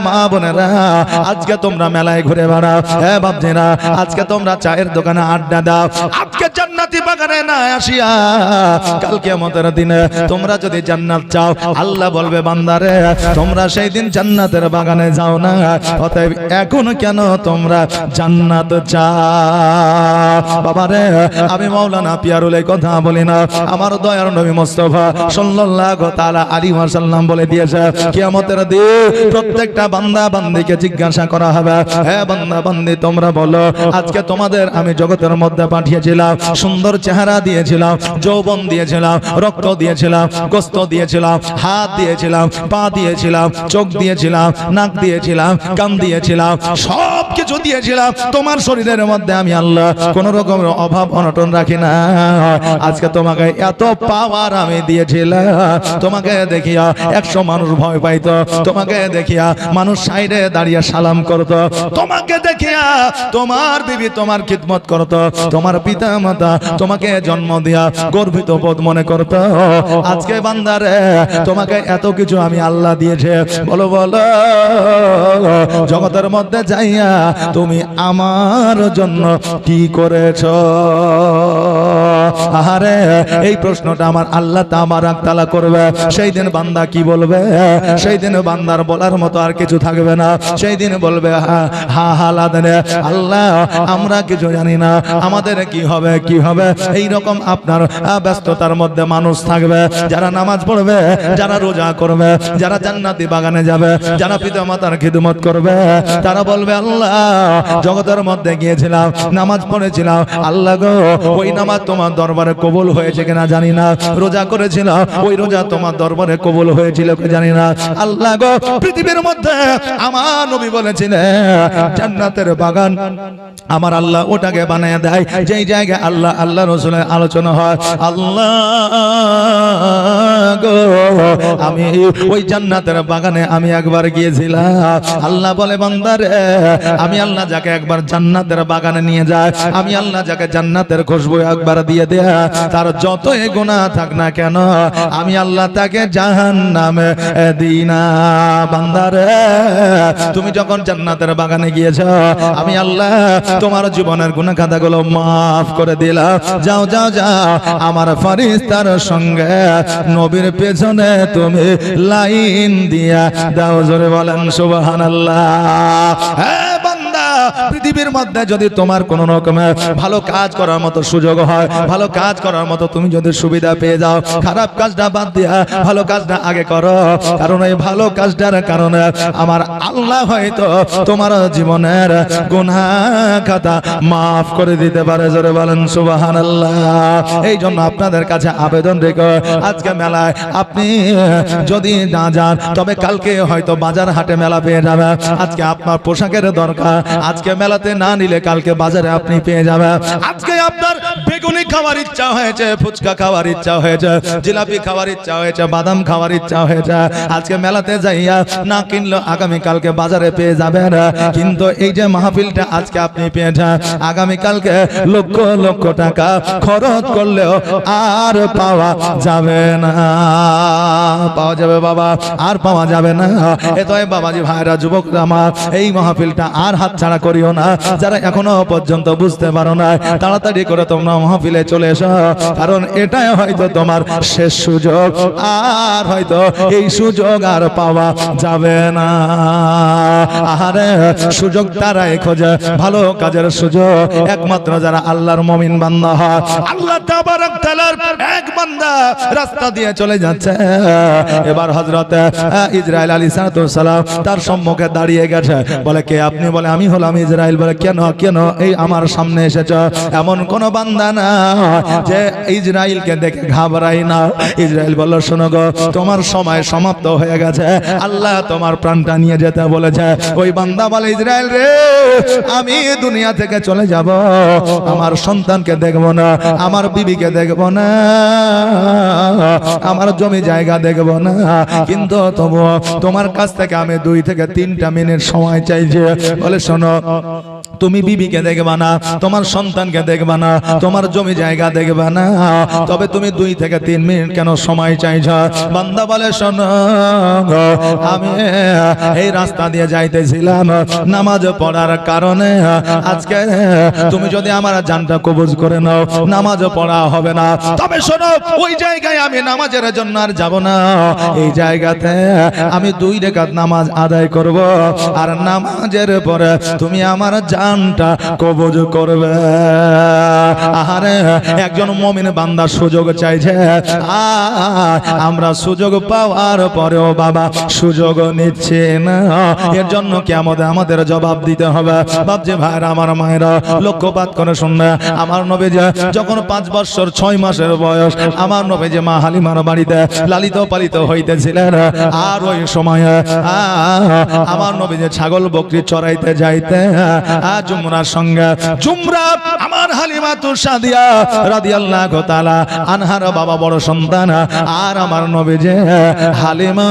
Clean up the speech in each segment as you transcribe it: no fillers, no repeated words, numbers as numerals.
মা বোনেরা, আজকে তোমরা মেলায় ঘুরে বেড়াও, হ্যাঁ বাপজিরা আজকে তোমরা চায়ের দোকানে আড্ডা দাও, আজকে জান্নাতি বাগানে না আসিয়া কাল কিয়ামতের দিনে তোমরা যদি জান্নাত চাও, আল্লাহ বলবে বান্দারে তোমরা সেই দিন জান্নাতের বাগানে যাও না, অতএব এখন কেন তোমরা জান্নাত চাও? বাবারে আমি মাওলানা পিয়ারুল এই কথা বলি না, আমার দয়ার নবী মুস্তাফা সাল্লাল্লাহু তাআলা আলাইহি ওয়াসাল্লাম বলে দিয়েছে কিয়ামতের দিন প্রত্যেকটা বান্দা বান্দিকে জিজ্ঞাসা করা হবে, হ্যাঁ বান্দা বান্দি তোমরা বলো আজকে তোমাদের আমি জগতের মধ্যে পাঠিয়েছিলাম, সুন্দর চেহারা দিয়েছিলাম, যৌবন দিয়েছিলাম, রক্ত দিয়েছিলাম, গোস্ত দিয়েছিলাম, হাত দিয়েছিলাম, পা দিয়েছিলাম, চোখ দিয়েছিলাম, নাক দিয়েছিলাম, কান দিয়েছিলাম, সব কিছু দিয়েছিলাম, তোমার শরীরের মধ্যে আমি আল্লাহ কোন রকমের অভাব অনটন রাখি না। আজকে তোমাকে এত পাওয়ার আমি দিয়েছিলাম, তোমাকে দেখিয়া 100 মানুষ ভয় পাইতো, তোমাকে দেখিয়া মানুষ সাইডে দাঁড়িয়ে সালাম করত, তোমাকে দেখিয়া তোমার বিবি তোমার খিদমত করত, তোমার পিতা মাতা তোমাকে জন্ম দিয়া গর্বিত বোধ মনে করত। আজকে বান্দারে তোমাকে এত কিছু আমি আল্লাহ দিয়েছে, বলো বলো জগতের মধ্যে যাইয়া তুমি আমার জন্য কি করেছ? আহারে এই প্রশ্নটা আমার আল্লাহ তাবারক তাআলা করবে। সেই দিন বান্দা কি বলবে? সেই দিন বান্দার বলার মতো আর কিছু থাকবে না। সেই দিন বলবে হা হা লাদনে আল্লাহ আমরা কিছু জানি না, আমাদের কি হবে কি হবে। এই রকম আপনার ব্যস্ততার মধ্যে মানুষ থাকবে, যারা নামাজ পড়বে, যারা রোজা করবে, যারা জান্নাতি বাগানে যাবে, যারা পিতা মাতার খিদমত করবে, তারা বলবে আল্লাহ জগতের মধ্যে গিয়েছিলাম, নামাজ পড়েছিলাম, আল্লাহ গো ওই নামাজ তোমার দরবারে কবুল হয়েছে কিনা জানি না, রোজা করেছিলাম ওই রোজা তোমার দরবারে কবুল হয়েছিল কি জানি না। আল্লাহ গো পৃথিবীর মধ্যে আমার নবী বলেছিলেন জান্নাতের বাগান আমার আল্লাহ ওটাকে বানায় দেয় যেই জায়গায় আল্লাহ আল্লাহ রাসূলের আলোচনা হয়। আল্লাহ গো আমি ওই জান্নাতের বাগানে আমি একবার গিয়েছিলাম, আল্লাহ বলে বান্দারে আমি আল্লাহ যাকে একবার জান্নাতের বাগানে নিয়ে যায়, আমি আল্লাহ যাকে জান্নাতের খুশবু একবার দিয়ে দেয়া, তার যতই গুনাহ থাক না কেন আমি আল্লাহ তাকে জাহান্নামে দিই না। বান্দারে তুমি যখন জান্নাতের বাগানে গিয়েছো, আমি আল্লাহ তোমার জীবনের গুনাহ খাতাগুলো মাফ করে দিলাম, যাও যাও যাও আমার ফেরেশতার সঙ্গে নবীর পেছনে তুমি লাইন দিয়া দাও, জোরে বলেন সুবহানাল্লাহ। হ্যাঁ বান্দা পৃথিবীর মধ্যে যদি তোমার কোন রকমের ভালো কাজ করার মতো সুযোগ হয়, ভালো কাজ করার মতো তুমি যদি সুবিধা পেয়ে যাও, খারাপ কাজটা বাদ দিয়া ভালো কাজটা আগে করো, কারণ এই ভালো কাজটার কারণে আমার আল্লাহ হয়তো তোমার জীবনের গুনাহ খাতা মাফ করে দিতে পারে, জোরে বলেন সুবহানাল্লাহ। এই জন্য আপনাদের কাছে আবেদন রেখে আজকে মেলায় আপনি যদি না যান তবে কালকে হয়তো বাজার হাটে মেলা পেয়ে যাবেন। আজকে আপনার পোশাকের দরকার, আজকে মেলাতে না নিলে কালকে বাজারে আপনি পেয়ে যাবেন। আজকে আপনার বেগুনি খাওয়ার ইচ্ছা হয়েছে, ফুচকা খাওয়ার ইচ্ছা হয়েছে, জিলাপি খাওয়ার ইচ্ছা হয়েছে, বাদাম খাওয়ার ইচ্ছা হয়েছে, আজকে মেলাতে যাইয়া না কিনলো আগামী কালকে বাজারে পেয়ে যাবেন। কিন্তু এই যে মাহফিলটা আজকে আপনি পেয়েছেন, আগামী কালকে লক্ষ লক্ষ টাকা খরচ করলেও আর পাওয়া যাবে না, পাওয়া যাবে বাবা আর পাওয়া যাবে না। এতই বাবাজি ভাইরা যুবকরা আমার এই মাহফিলটা আর হাতছাড়া করিও না। যারা এখনো পর্যন্ত বুঝতে পারো না তাড়াতাড়ি করে তোমরা মাহফিলে চলে এসো, কারণ এটাই হয়তো তোমার শেষ সুযোগ, আর হয়তো এই সুযোগ আর পাওয়া যাবে না। আহারে সুযোগ তারাই খোঁজে, ভালো কাজের সুযোগ একমাত্র যারা আল্লাহর মুমিন বান্দা হয়। আল্লাহ তাবারক তাআলার এক বান্দা রাস্তা দিয়ে চলে যাচ্ছে, এবার হযরত ইসরাইল আলাইহিস সালাম তার সম্মুখে দাঁড়িয়ে গেছে, বলে কে আপনি? বলে আমি হলাম ইসরাইল। বলে কেন কেন এই আমার সামনে এসেছ? এমন কোন বান্দা না যে ইসরাইলকে দেখে ঘাবড়াই না। ইসরাইল বলল শোনো গো, তোমার সময় সমাপ্ত হয়ে গেছে, আল্লাহ তোমার প্রাণটা নিয়ে যেতে বলেছে। ওই বান্দা বলে ইসরাইল রে, আমি দুনিয়া থেকে চলে যাব, আমার সন্তানকে দেখব না, আমার বিবিকে দেখব না, আমার জমি জায়গা দেখব না, কিন্তু তবুও তোমার কাছ থেকে আমি 2 থেকে 3টা মিনিট সময় চাইছি। বলে শোনো, তুমি বিবিকে দেখবা না, তোমার সন্তানকে দেখবা না, তোমার জমি জায়গা দেখবে না, তবে তুমি 2 থেকে 3 মিনিট কেন সময় চাইছ? বান্দা বলে শোনো, আমি এই রাস্তা দিয়ে যাইতেছিলাম নামাজ পড়ার কারণে, আজকে তুমি যদি আমার জানটা কবজ করে নাও নামাজ পড়া হবে না। তবে শোনো, ওই জায়গায় আমি নামাজের জন্য আর যাব না, এই জায়গাতে আমি 2 রাকাত নামাজ আদায় করব, আর নামাজের পরে তুমি আমার জানটা কবজ করবে। আহারে, একজন মুমিন বান্দা সুযোগ চাইছে, আমরা সুযোগ পাওয়ার পরেও বাবা সুযোগ নিচ্ছে না। এর জন্য কিয়ামতে আমাদের জবাব দিতে হবে। বাপজি ভাইরা, আমার মায়েরা, লক্ষ্যপাত করে শুনবে, আমার নবীজি যখন 5 বছর 6 মাসের বয়স, আমার নবীজি মা হালিমার বাড়িতে লালিত পালিত হইতেছিলেন। আর ওই সময় আমার নবীজি ছাগল বকরি চড়াইতে যাইতে জুমরার সঙ্গে, জুমরা আমার হালিমা তুসাদিয়া রাদিয়াল্লাহু তাআলা আনহার বাবা বড় সন্তান, আর আমার নবীজি হালিমা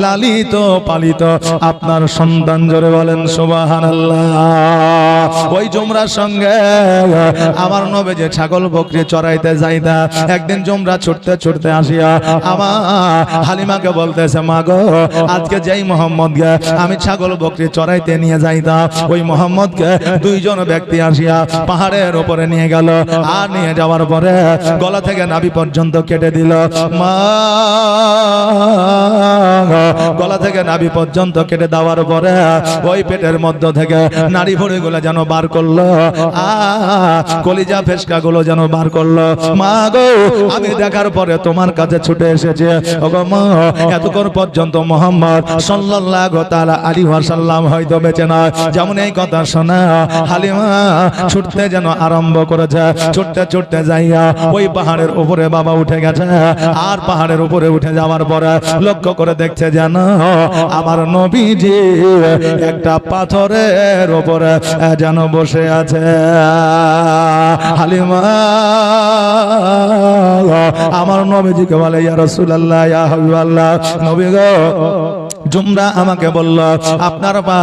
লালিত পালিত আপনার সন্তান। জোরে বলেন সুবহানাল্লাহ। ওই জুমরার সঙ্গে আমার নবীজি ছাগল বকরি চড়াইতে যাইতা। একদিন জুমরা ছুটতে ছুটতে আসিয়া আমার হালিমাকে বলতেছে, মা গো, আজকে যেই মোহাম্মদকে আমি ছাগল বকরি চড়াইতে নিয়ে যাইতাম, ওই মোহাম্মদকে 2 জন ব্যক্তি আসিয়া পাহাড়ের উপরে নিয়ে গেল, আর নিয়ে যাওয়ার পরে গলা থেকে নাভি পর্যন্ত কেটে দিল। মা, গলা থেকে নাভি পর্যন্ত কেটে দেওয়ার পরে ওই পেটের মধ্য থেকে নাড়ি ভুঁড়ি গুলো যেন বার করলো, কলিজা ফেসকা গুলো যেন বার করলো। মা গো, আমি দেখার পরে তোমার কাছে ছুটে এসেছে। ওগো মা, এতক্ষণ পর্যন্ত মুহাম্মদ সাল্লাল্লাহু তাআলা আলাইহি ওয়াসাল্লাম হয়তো বেঁচে নয়। যেমন এই কথা শোনা হালিমা ছুটতে যেন আরম্ভ করেছে। ছুটতে ছুটতে যাইয়া ওই পাহাড়ের উপরে বাবা উঠে গেছে। আর পাহাড়ের উপরে উঠে যাওয়ার পরে লক্ষ্য করে দেখছে যেন আমার নবীজি একটা পাথরের উপরে যেন বসে আছে। হালিমা আমার নবীজিকে বলে, ইয়া রাসূলুল্লাহ, ইয়া হাবিবাল্লাহ, নবী গো, জুমরা আমাকে বলল আপনার পা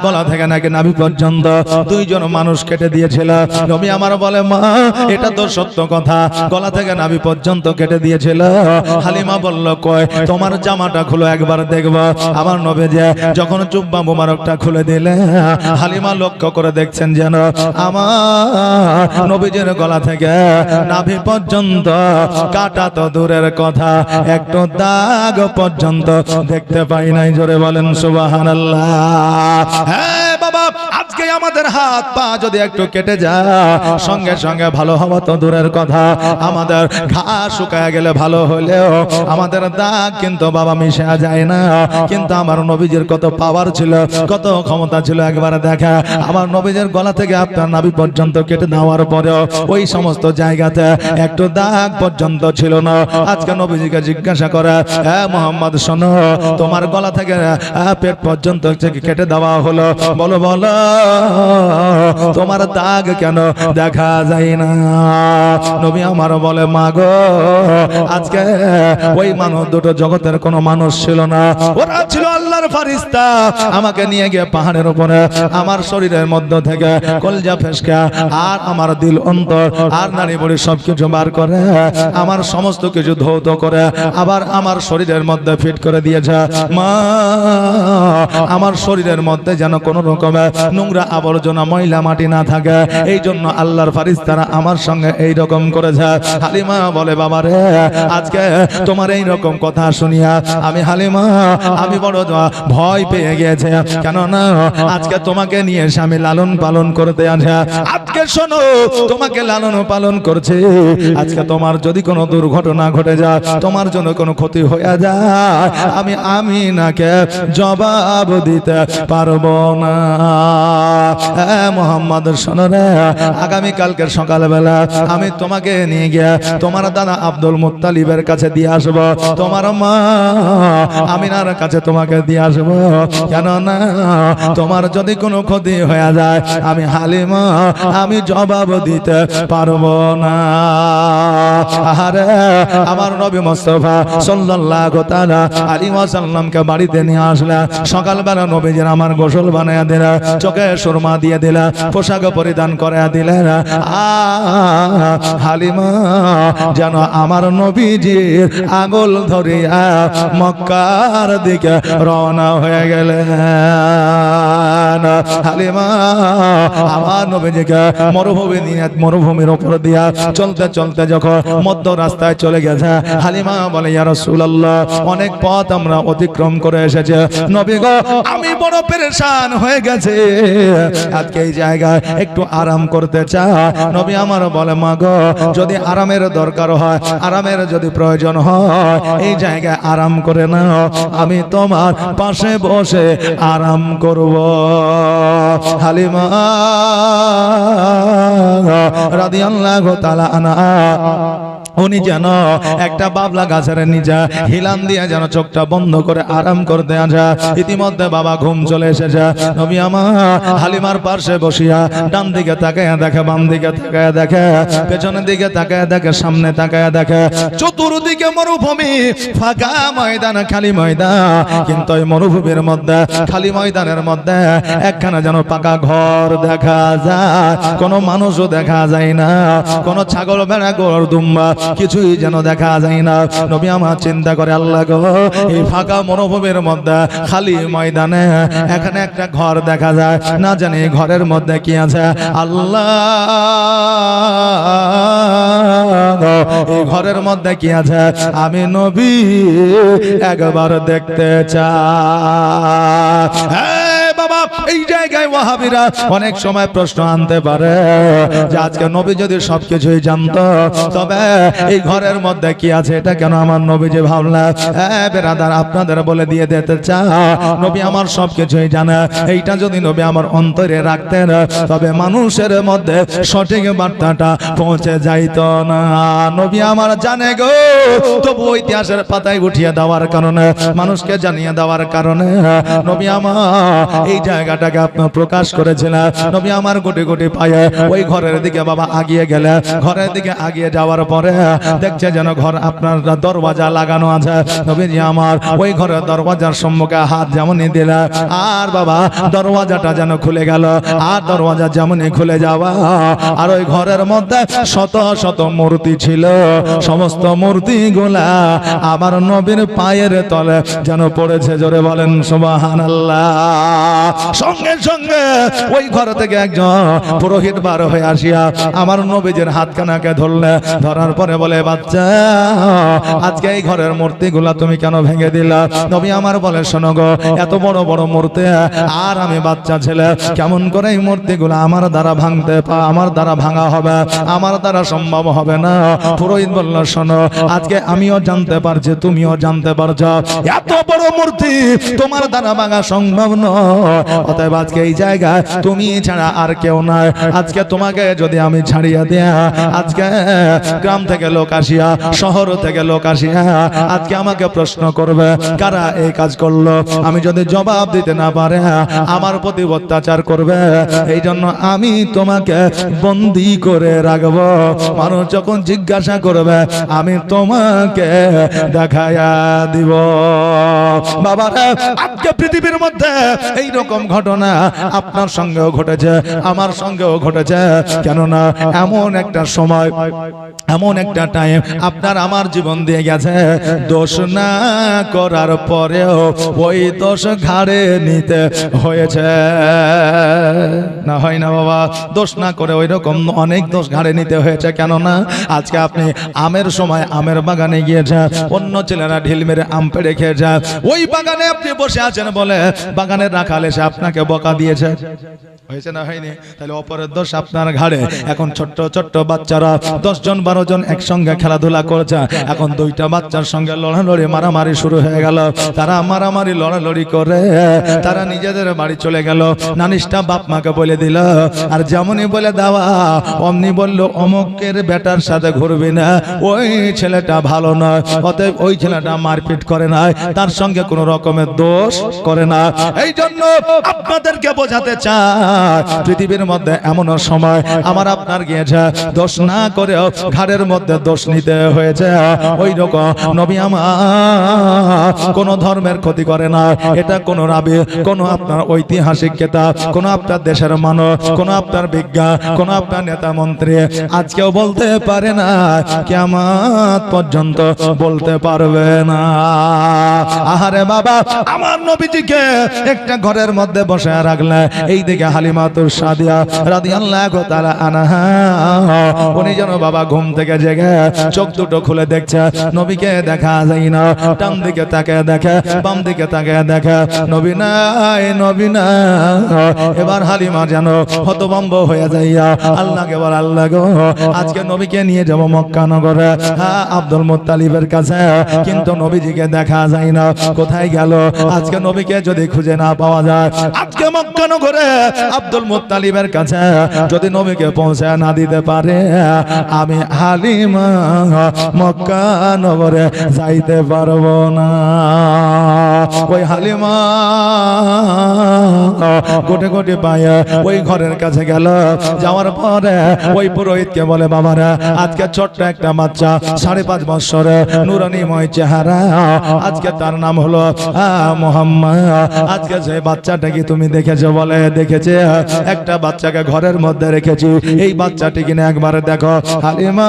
গলা থেকে নাকি নাভি পর্যন্ত 2 জন মানুষ কেটে দিয়েছিল। নবী আমার বলে, মা, এটা তো সত্য কথা, গলা থেকে নাভি পর্যন্ত কেটে দিয়েছিল। হালিমা বলল, কয় তোমার জামাটা খুলে একবার দেখব। আমার নবী যে যখন জুব্বা মুবারকটা খুলে দিলে, হালিমা লক্ষ্য করে দেখছেন যেন আমার নবীজির গলা থেকে নাভি পর্যন্ত কাটা তো দূরের কথা, একটু দাগ পর্যন্ত দেখতে পাই নাই। জোরে বলেন সুবহানাল্লাহ। হ্যাঁ বাবা, আজকে আমাদের হাত পা যদি একটু কেটে যায়, সঙ্গে সঙ্গে ভালো হওয়া তো দূরের কথা, আমাদের ঘাস শুকায় গেলে ভালো হলেও আমাদের দাগ কিন্তু বাবা মিশে যায় না। কিন্তু আমার নবীজির কত পাওয়ার ছিল, কত ক্ষমতা ছিল একবার দেখা। আমার নবীজির গলা থেকে আপনার নাভি পর্যন্ত কেটে দেওয়ার পরেও ওই সমস্ত জায়গাতে একটু দাগ পর্যন্ত ছিল না। আজকে নবীজিকে জিজ্ঞাসা করে, হ্যাঁ মুহাম্মদ, শোনো, তোমার গলা থেকে পেট পর্যন্ত কেটে দেওয়া হলো, বলো বলো তোমার দাগ কেন দেখা যায় না? নবী আমার বলে, মা গো, আজকে ওই মানুষ দুটো জগতের কোনো মানুষ ছিল না, ওরা ছিল আল্লাহর ফেরেশতা। আমাকে নিয়ে গিয়ে পাহাড়ের উপরে আমার শরীরের মধ্য থেকে কলজা ফেসকা আর আমার দিল অন্তর আর নাড়ি ভুঁড়ি সবকিছু বার করে আমার সমস্ত কিছু ধৌত করে আবার আমার শরীরের মধ্যে ফিট করে দিয়েছে। মা, আমার শরীরের মধ্যে যেন কোনো রকমের নোংরা আবর্জনা ময়লা মাটি না থাকে, এই জন্য আল্লাহর ফেরেশতারা আমার সঙ্গে এই রকম করেছে। হালিমা বলে, বাবা রে, আজকে তোমার এই রকম কথা শুনিয়া আমি হালিমা আমি বড় ভয় পেয়ে গেছে। কেন না আজকে তোমাকে নিয়ে এসে আমি লালন পালন করতে আছে। আজকে শোনো, তোমাকে লালন পালন করছে, আজকে তোমার যদি কোনো দুর্ঘটনা ঘটে যায়, তোমার জন্য কোনো ক্ষতি হয়ে যায়, আমি আমিনাকে জবাব দিতে পারবো না। মুহাম্মদ, শোনো রে, আগামী কালকের সকালবেলা আমি তোমাকে নিয়ে গিয়ে তোমার দাদা আব্দুল মুত্তালিবের কাছে দিয়ে আসবো, তোমার মা আমিনার কাছে তোমাকে দিয়ে দিয়ে আসবো, কেননা তোমার যদি কোনো ক্ষতি হয়ে যায় আমি হালিমা আমি জবাব দিতে পারবো না। আরে আমার নবী মুস্তাফা সাল্লাল্লাহু তাআলা আলাইহি ওয়াসাল্লামকে বাড়িতে নিয়ে আসলা। সকালবেলা নবীজির আমার গোসল বানায়া দিলা, চোখে সুরমা দিয়ে দিলা, পোশাক পরিধান করায়া দিলেন। হালিমা যেন আমার নবীজির আঙুল ধরিয়া মক্কার দিকে রওনা হয়ে গেলেন। হালিমা আমার নবীজিকে মরুভূমির উপর দিয়া চলতে চলতে যখন মধ্য রাস্তায় চলে গেছে, হালিমা বলে ইয়া রাসূলুল্লাহ অনেক পথ আমরা অতিক্রম করে এসেছে, নবী গো আমি বড় পেরেশান হয়ে গেছে, আজকে এই জায়গায় একটু আরাম করতে চাই। নবী আমার বলে মা গো যদি আরামের দরকার হয়, আরামের যদি প্রয়োজন হয় এই জায়গায় আরাম করে নাও, আমি তোমার পাশে বসে আরাম করব। হালিমা রাদিয়াল্লাহু তাআলা আনহা উনি যেন একটা বাবলা গাছের নিচে হিলান দিয়ে যেন চোখটা বন্ধ করে আরাম করতে আসে। ইতিমধ্যে বাবা ঘুম চলে এসেছে। নবী আমার হালিমার পাশে বসিয়া ডান দিকে তাকায় দেখে, বাম দিকে তাকায় দেখে, পেছনের দিকে তাকায় দেখে, সামনে তাকায় দেখে, চতুর্দিকে মরুভূমি, ফাঁকা ময়দান, খালি ময়দান। কিন্তু এই মরুভূমির মধ্যে খালি ময়দানের মধ্যে একখানা যেন পাকা ঘর দেখা যায়, কোনো মানুষও দেখা যায় না, কোনো ছাগল ভেড়া গরু দুম্বা কিছুই যেন দেখা যায় না। নবী আমার চিন্তা করে আল্লাহ গো এই ফাঁকা মরুভূমির মধ্যে খালি ময়দানে এখানে একটা ঘর দেখা যায়, না জানি ঘরের মধ্যে কি আছে। আল্লাহ এই ঘরের মধ্যে কি আছে আমি নবী একবার দেখতে চাই। বাবা এই জায়গায় ওয়াহাবিরা অনেক সময় প্রশ্ন আনতে পারে যে আজকে নবী যদি সবকিছুই জানতো তবে এই ঘরের মধ্যে কি আছে এটা কেন আমার নবী যে ভাবলেন। বেরাদার আপনাদের বলে দিয়ে দিতে চাই নবী আমার সবকিছুই জানে। এইটা যদি নবী আমার অন্তরে রাখতেন তবে মানুষের মধ্যে সঠিক বার্তাটা পৌঁছে যাইতো না। নবী আমার জানে গো, তবু ইতিহাসের পাতায় উঠিয়ে দেওয়ার কারণে, মানুষকে জানিয়ে দেওয়ার কারণে নবী আমার এই জায়গাটাকে আপনার প্রকাশ করেছিলেন। নবী আমার গুটি গুটি পায়ে ওই ঘরের দিকে বাবা আগিয়ে গেলে, ঘরের দিকে আগিয়ে যাওয়ার পরে দেখছে যেন ঘর আপনার দরওয়াজা লাগানো আছে। নবীজি আমার ওই ঘরের দরওয়াজার সম্মুখে হাত যেমনই দিলে আর বাবা দরওয়াজাটা যেন খুলে গেল, আর দরওয়াজা যেমনই খুলে যাওয়া আর ওই ঘরের মধ্যে শত শত মূর্তি ছিল। সমস্ত মূর্তিগুলা আমার নবীর পায়ের তলে যেন পড়েছে। জোরে বলেন সুবহানাল্লাহ। সঙ্গে সঙ্গে ওই ঘর থেকে একজন পুরোহিত বার হয়ে আসিয়া আমার নবীজির হাতখানাকে ধরলে, ধরার পরে বলে বাচ্চা আজকে এই ঘরের মূর্তিগুলা তুমি কেন ভেঙে দিলা? নবী আমার বলে শোনো গো, এত বড় বড় মূর্তি আর আমি বাচ্চা ছেলে, কেমন করে এই মূর্তিগুলা আমার দ্বারা আমার দ্বারা ভাঙা হবে, আমার দ্বারা সম্ভব হবে না। পুরোহিত বলল শোনো আজকে আমিও জানতে পারছি, তুমিও জানতে পারছো এত বড় মূর্তি তোমার দ্বারা ভাঙা সম্ভব নয়। অতএব আজকে এই জায়গায় তুমি ছাড়া আর কেউ নাই। আজকে তোমাকে যদি আমি ছাড়িয়ে দেয়া, আজকে গ্রাম থেকে লোক আসিয়া, শহর থেকে লোক আসিয়া আজকে আমাকে প্রশ্ন করবে কারা এই কাজ করলো, আমি যদি জবাব দিতে না পারে আমার প্রতি অত্যাচার করবে। এই জন্য আমি তোমাকে বন্দী করে রাখবো। মানুষ যখন জিজ্ঞাসা করবে আমি তোমাকে দেখাইয়া দিব। বাবারা আজকে পৃথিবীর মধ্যে এই রকম ঘটনা আপনার সঙ্গেও ঘটেছে, আমার সঙ্গেও ঘটেছে। কেননা এমন একটা সময়, এমন একটা টাইম আপনার আমার জীবন দিয়ে গেছে, দোষ না করার পরেও ওই দোষ ঘাড়ে নিতে হয়েছে। না হয় না বাবা? দোষ না করে ওই রকম অনেক দোষ ঘাড়ে নিতে হয়েছে। কেননা আজকে আপনি আমের সময় আমের বাগানে গিয়েছেন, অন্য ছেলেরা ঢিল মেরে আম পেড়ে খেয়েছে, ওই বাগানে আপনি বসে আছেন বলে বাগানের রাখাল এসে আপনাকে বকা দিয়েছে, হয়েছে না হয়নি? তাহলে অপরের দোষ আপনার ঘাড়ে। এখন ছোট্ট ছোট্ট বাচ্চারা 10 জন 12 জন একসঙ্গে খেলাধুলা করছে, এখন দুইটা বাচ্চার সঙ্গে লড়ালড়ি মারামারি শুরু হয়ে গেল। তারা মারামারি লড়ালড়ি করে তারা নিজেদের বাড়ি চলে গেল। নালিশটা বাপ মাকে বলে দিল, আর যেমনই বলে দেওয়া অমনি বলল অমুকের বেটার সাথে ঘুরবি না, ওই ছেলেটা ভালো নয়, অতএব ওই ছেলেটা মারপিট করে না, তার সঙ্গে কোনো রকমের দোষ করে না। এই জন্য আপনাদেরকে বোঝাতে চাই, পৃথিবীর মধ্যে এমন সময় আমার আপনার গিয়েছে, দোষ না করেও ঘাড়ের মধ্যে দোষ নিতে হয়েছে। ওই রকম নবী আমার কোন ধর্মের ক্ষতি করে না, এটা কোন রাবি, কোন আপনার ঐতিহাসিক কিতাব, কোন আপনার দেশের মানুষ, কোন আপনার বিজ্ঞান, কোন আপনার নেতা মন্ত্রী আজকেও বলতে পারে না, কিয়ামত পর্যন্ত বলতে পারবে না। আহারে বাবা, আমার নবীজিকে একটা ঘরের মধ্যে বসে রাখলে, এই দিকে হালিমাতুস সাদিয়া রাদিয়াল্লাহু তাআলা আনহা উনি যেন বাবা ঘুম থেকে জেগে চোখ দুটো খুলে দেখছে, নবীকে দেখা যায় না। ডান দিকে তাকে দেখে, বাম দিকে তাকে দেখে, নবী নাই, নবী নাই। এবার হালিমা যেন হতভম্ব হয়ে যাইয়া আল্লাহকে বল, আল্লাহ গো, আজকে নবীকে নিয়ে যাব মক্কা নগরে, হ্যাঁ আব্দুল মুত্তালিবের কাছে, কিন্তু নবীজিকে দেখা যায় না, কোথায় গেল? আজকে নবীকে যদি খুঁজে না পাওয়া যায়, আজকে মক্কা নগরে আব্দুল মুত্তালিবের কাছে যদি নবীকে পৌঁছে না দিতে পারে, আমি হালিমা মক্কা নগরে যাইতে পারবো না। ওই হালিমা কোটে কোটে পায়ে ওই ঘরের কাছে গেল। যাওয়ার পরে ওই পুরোহিতকে বলে, বাবারা, আজকে ছোট্ট একটা বাচ্চা 5.5 বছরের নুরানিময় চেহারা, আজকে তার নাম হলো মুহাম্মদ। আজকে যে বাচ্চাটা কি তুমি দেখেছো? বলে দেখেছে, একটা বাচ্চাকে ঘরের মধ্যে রেখেছি, এই বাচ্চাটি কিনে একবার দেখো। হালিমা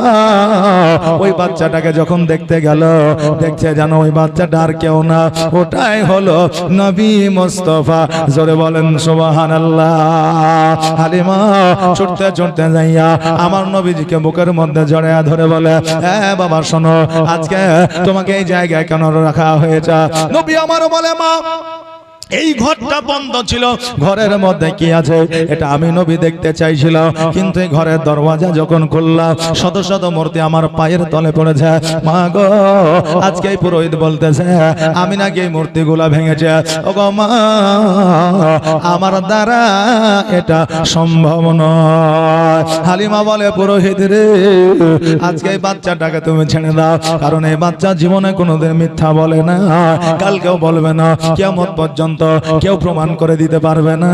ওই বাচ্চাটাকে যখন দেখতে গেল, দেখছে যেন ওই বাচ্চাটা আর কেউ না, ওটাই হলো নবী মুস্তাফা। জোরে বলেন সুবহানাল্লাহ। হালিমা ছুটতে ছুটতে যাইয়া আমার নবীজিকে বুকের মধ্যে জড়িয়ে ধরে বলে, হ্যাঁ বাবা শোনো, আজকে তোমাকে এই জায়গায় কেন রাখা হয়েছে? নবী আমার বলে, মা, এই ঘরটা বন্ধ ছিল, ঘরের মধ্যে কি আছে এটা আমি নবী দেখতে চাইছিলাম, কিন্তু এই ঘরের দরওয়াজা যখন খুললাম, শত শত মূর্তি আমার পায়ের তলে পড়েছে। মা গো, আজকে এই পুরোহিত বলতেছে আমি নাকি এই মূর্তিগুলা ভেঙেছে। ও গো মা, আমার দ্বারা এটা সম্ভব নয়। হালিমা বলে, পুরোহিত রে, আজকে এই বাচ্চাটাকে তুমি ছেড়ে দাও, কারণ এই বাচ্চা জীবনে কোনোদিন মিথ্যা বলে না, কালকেও বলবে না, কিয়ামত পর্যন্ত কেউ প্রমাণ করে দিতে পারবে না।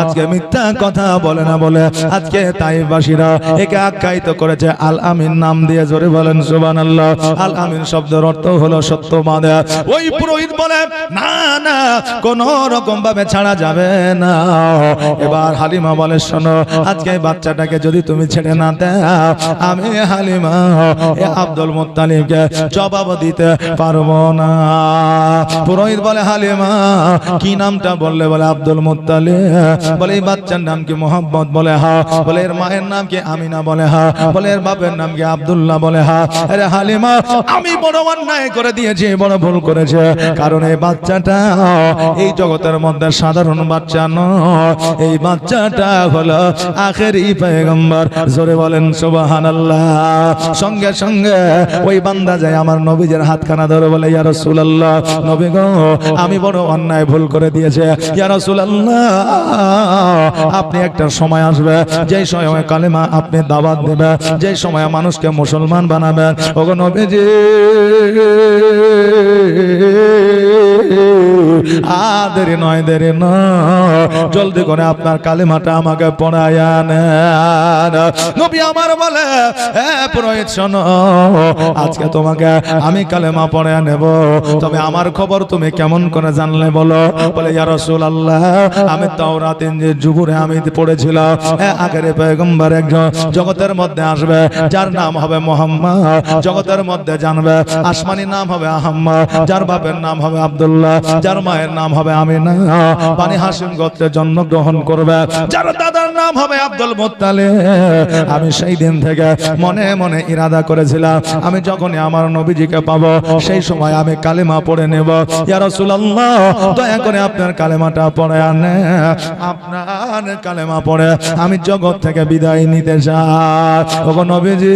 আজকে মিথ্যা কথা বলে না বলে আজকে তাইফবাসীরা একে আখ্যায়িত করেছে আল আমিন নাম দিয়ে। জোরে বলেন সুবহানাল্লাহ। আল আমিন শব্দের অর্থ হলো সত্যবাদী। ওই পুরোহিত বলে, না না, কোন রকম ভাবে ছাড়া যাবে না। এবার হালিমা বলে, শোনো, আজকে এই বাচ্চাটাকে যদি তুমি ছেড়ে না দাও, আমি হালিমা আব্দুল মুত্তালিবকে জবাব দিতে পারবো না। পুরোহিত বলে, হালিমা কি নামটা বললে? বলে আব্দুল মুত্তালিব। বলে এই বাচ্চার নাম কি? মোহাম্মদ। বলে হ্যাঁ। বলে এর মায়ের নাম কি? আমিনা। বলে হ্যাঁ। বলে এর বাপের নাম কি? আব্দুল্লাহ। বলে হ্যাঁ। আরে হালিমা, আমি বড় অন্যায় করে দিয়েছি, বড় ভুল করেছে, কারণ এই বাচ্চাটা এই জগতের মধ্যে সাধারণ বাচ্চা নয়, এই বাচ্চাটা হলো আখেরি পয়গম্বর। জোরে বলেন সুবহানাল্লাহ। সঙ্গে সঙ্গে ওই বান্দা যায় আমার নবীজির হাতখানা ধরে বলে, ইয়া রাসূলুল্লাহ, নবী গো, আমি বড় অন্যায় ভুল করে দিয়েছে। ইয়া রাসূলুল্লাহ, আপনি একটা সময় আসবে, যেই সময় কালেমা আপনি দাওয়াত দেবেন, যেই সময় মানুষকে মুসলমান বানাবেন। ওগো নবীজি, দেরি নয়, দেরি নয়, জলদি করে আপনার কালেমাটা আমাকে পড়ায়া নেন। নবী আমার বলে, হ্যাঁ পুরোহিত শোনো, আজকে তোমাকে আমি কালেমা পড়ায়া নেব, তবে আমার খবর তুমি কেমন করে জানলে বলো? বলে ইয়া রাসূলুল্লাহ, আমি তাওরাত ইনজিল জুবুরে আমি পড়েছিলাম, আখেরি পয়গম্বর একজন জগতের মধ্যে আসবে, যার নাম হবে মুহাম্মদ। জগতের মধ্যে জানবে, আসমানি নাম হবে আহমদ, যার বাপের নাম হবে আব্দুল্লাহ, যার মায়ের নাম হবে আমিনা, বানি হাশিম গোত্রে জন্মগ্রহণ করবে, যার দাদার নাম হবে আব্দুল মুত্তালিব। আমি সেই দিন থেকে মনে মনে ইরাদা করেছিলাম, আমি যখনই আমার নবীজিকে পাবো, সেই সময় আমি কালেমা পড়ে নেব। ইয়া রাসূলুল্লাহ, দয়া করে আপনার কালেমাটা পড়ে আনে, আপনার কালেমা পড়ে আমি জগৎ থেকে বিদায় নিতে চাই। ওগো নবীজি,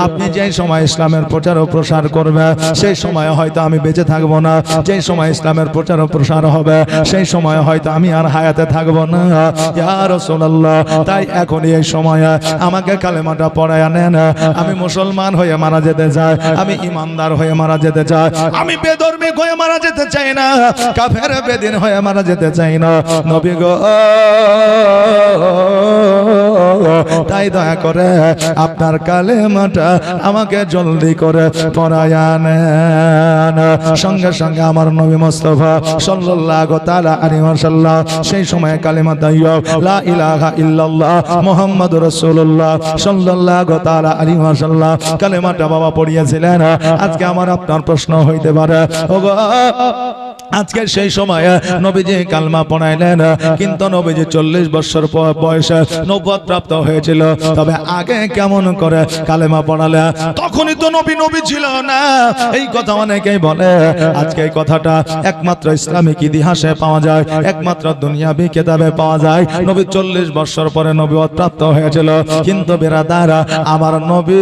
আপনি যেই সময় ইসলামের প্রচার ও প্রসার করবে সেই সময় হয়তো আমি বেঁচে থাকবো না, যেই সময় ইসলামের প্রচার ও প্রসার হবে সেই সময় হয়তো আমি আর হায়াতে থাকবো না ইয়া রাসূলুল্লাহ। তাই এখনই এই সময় আমাকে কালেমাটা পড়ায় নেন। আমি মুসলমান হয়ে মারা যেতে চাই, আমি ইমানদার হয়ে মারা যেতে চাই, আমি বেধর্মী হয়ে মারা যেতে চাই না, কাফের বেদিন হয়ে মারা যেতে চাই না নবী গো। তাই দয়া করে আপনার কালেমাটা আমাকে জলদি করে পড়ায় নেন। সঙ্গে সঙ্গে আমার নবী মুস্তাফা সাল্লাল্লাহু তাআলা আলাইহি ওয়াসাল্লাম সেই সময় কালেমা তাইয়্যিব লা ইলাহা ইল্লাল্লাহ মুহাম্মাদুর রাসূলুল্লাহ সাল্লাল্লাহু তাআলা আলাইহি ওয়াসাল্লাম কালেমাটা বাবা পড়িয়েছিলেন। আজকে আমার আপনার প্রশ্ন হইতে পারে, ওগো আজকে সেই সময় নবীজি কালমা পড়াইলেন, কিন্তু নবীজি 40 বছর বয়সে নবুয়ত প্রাপ্ত হয়েছিল, তবে আগে কেমন করে কালেমা পড়ালে? তখনই তো নবী ছিল না। এই কথা অনেকেই বলে, আজকে এই কথাটা একমাত্র ইসলামিক ইতিহাসে পাওয়া যায়, একমাত্র দুনিয়াবি কিতাবে পাওয়া যায়। নবী 40 বছর পরে নবুয়ত প্রাপ্ত হয়েছিল, কিন্তু বিরাদার আমার নবী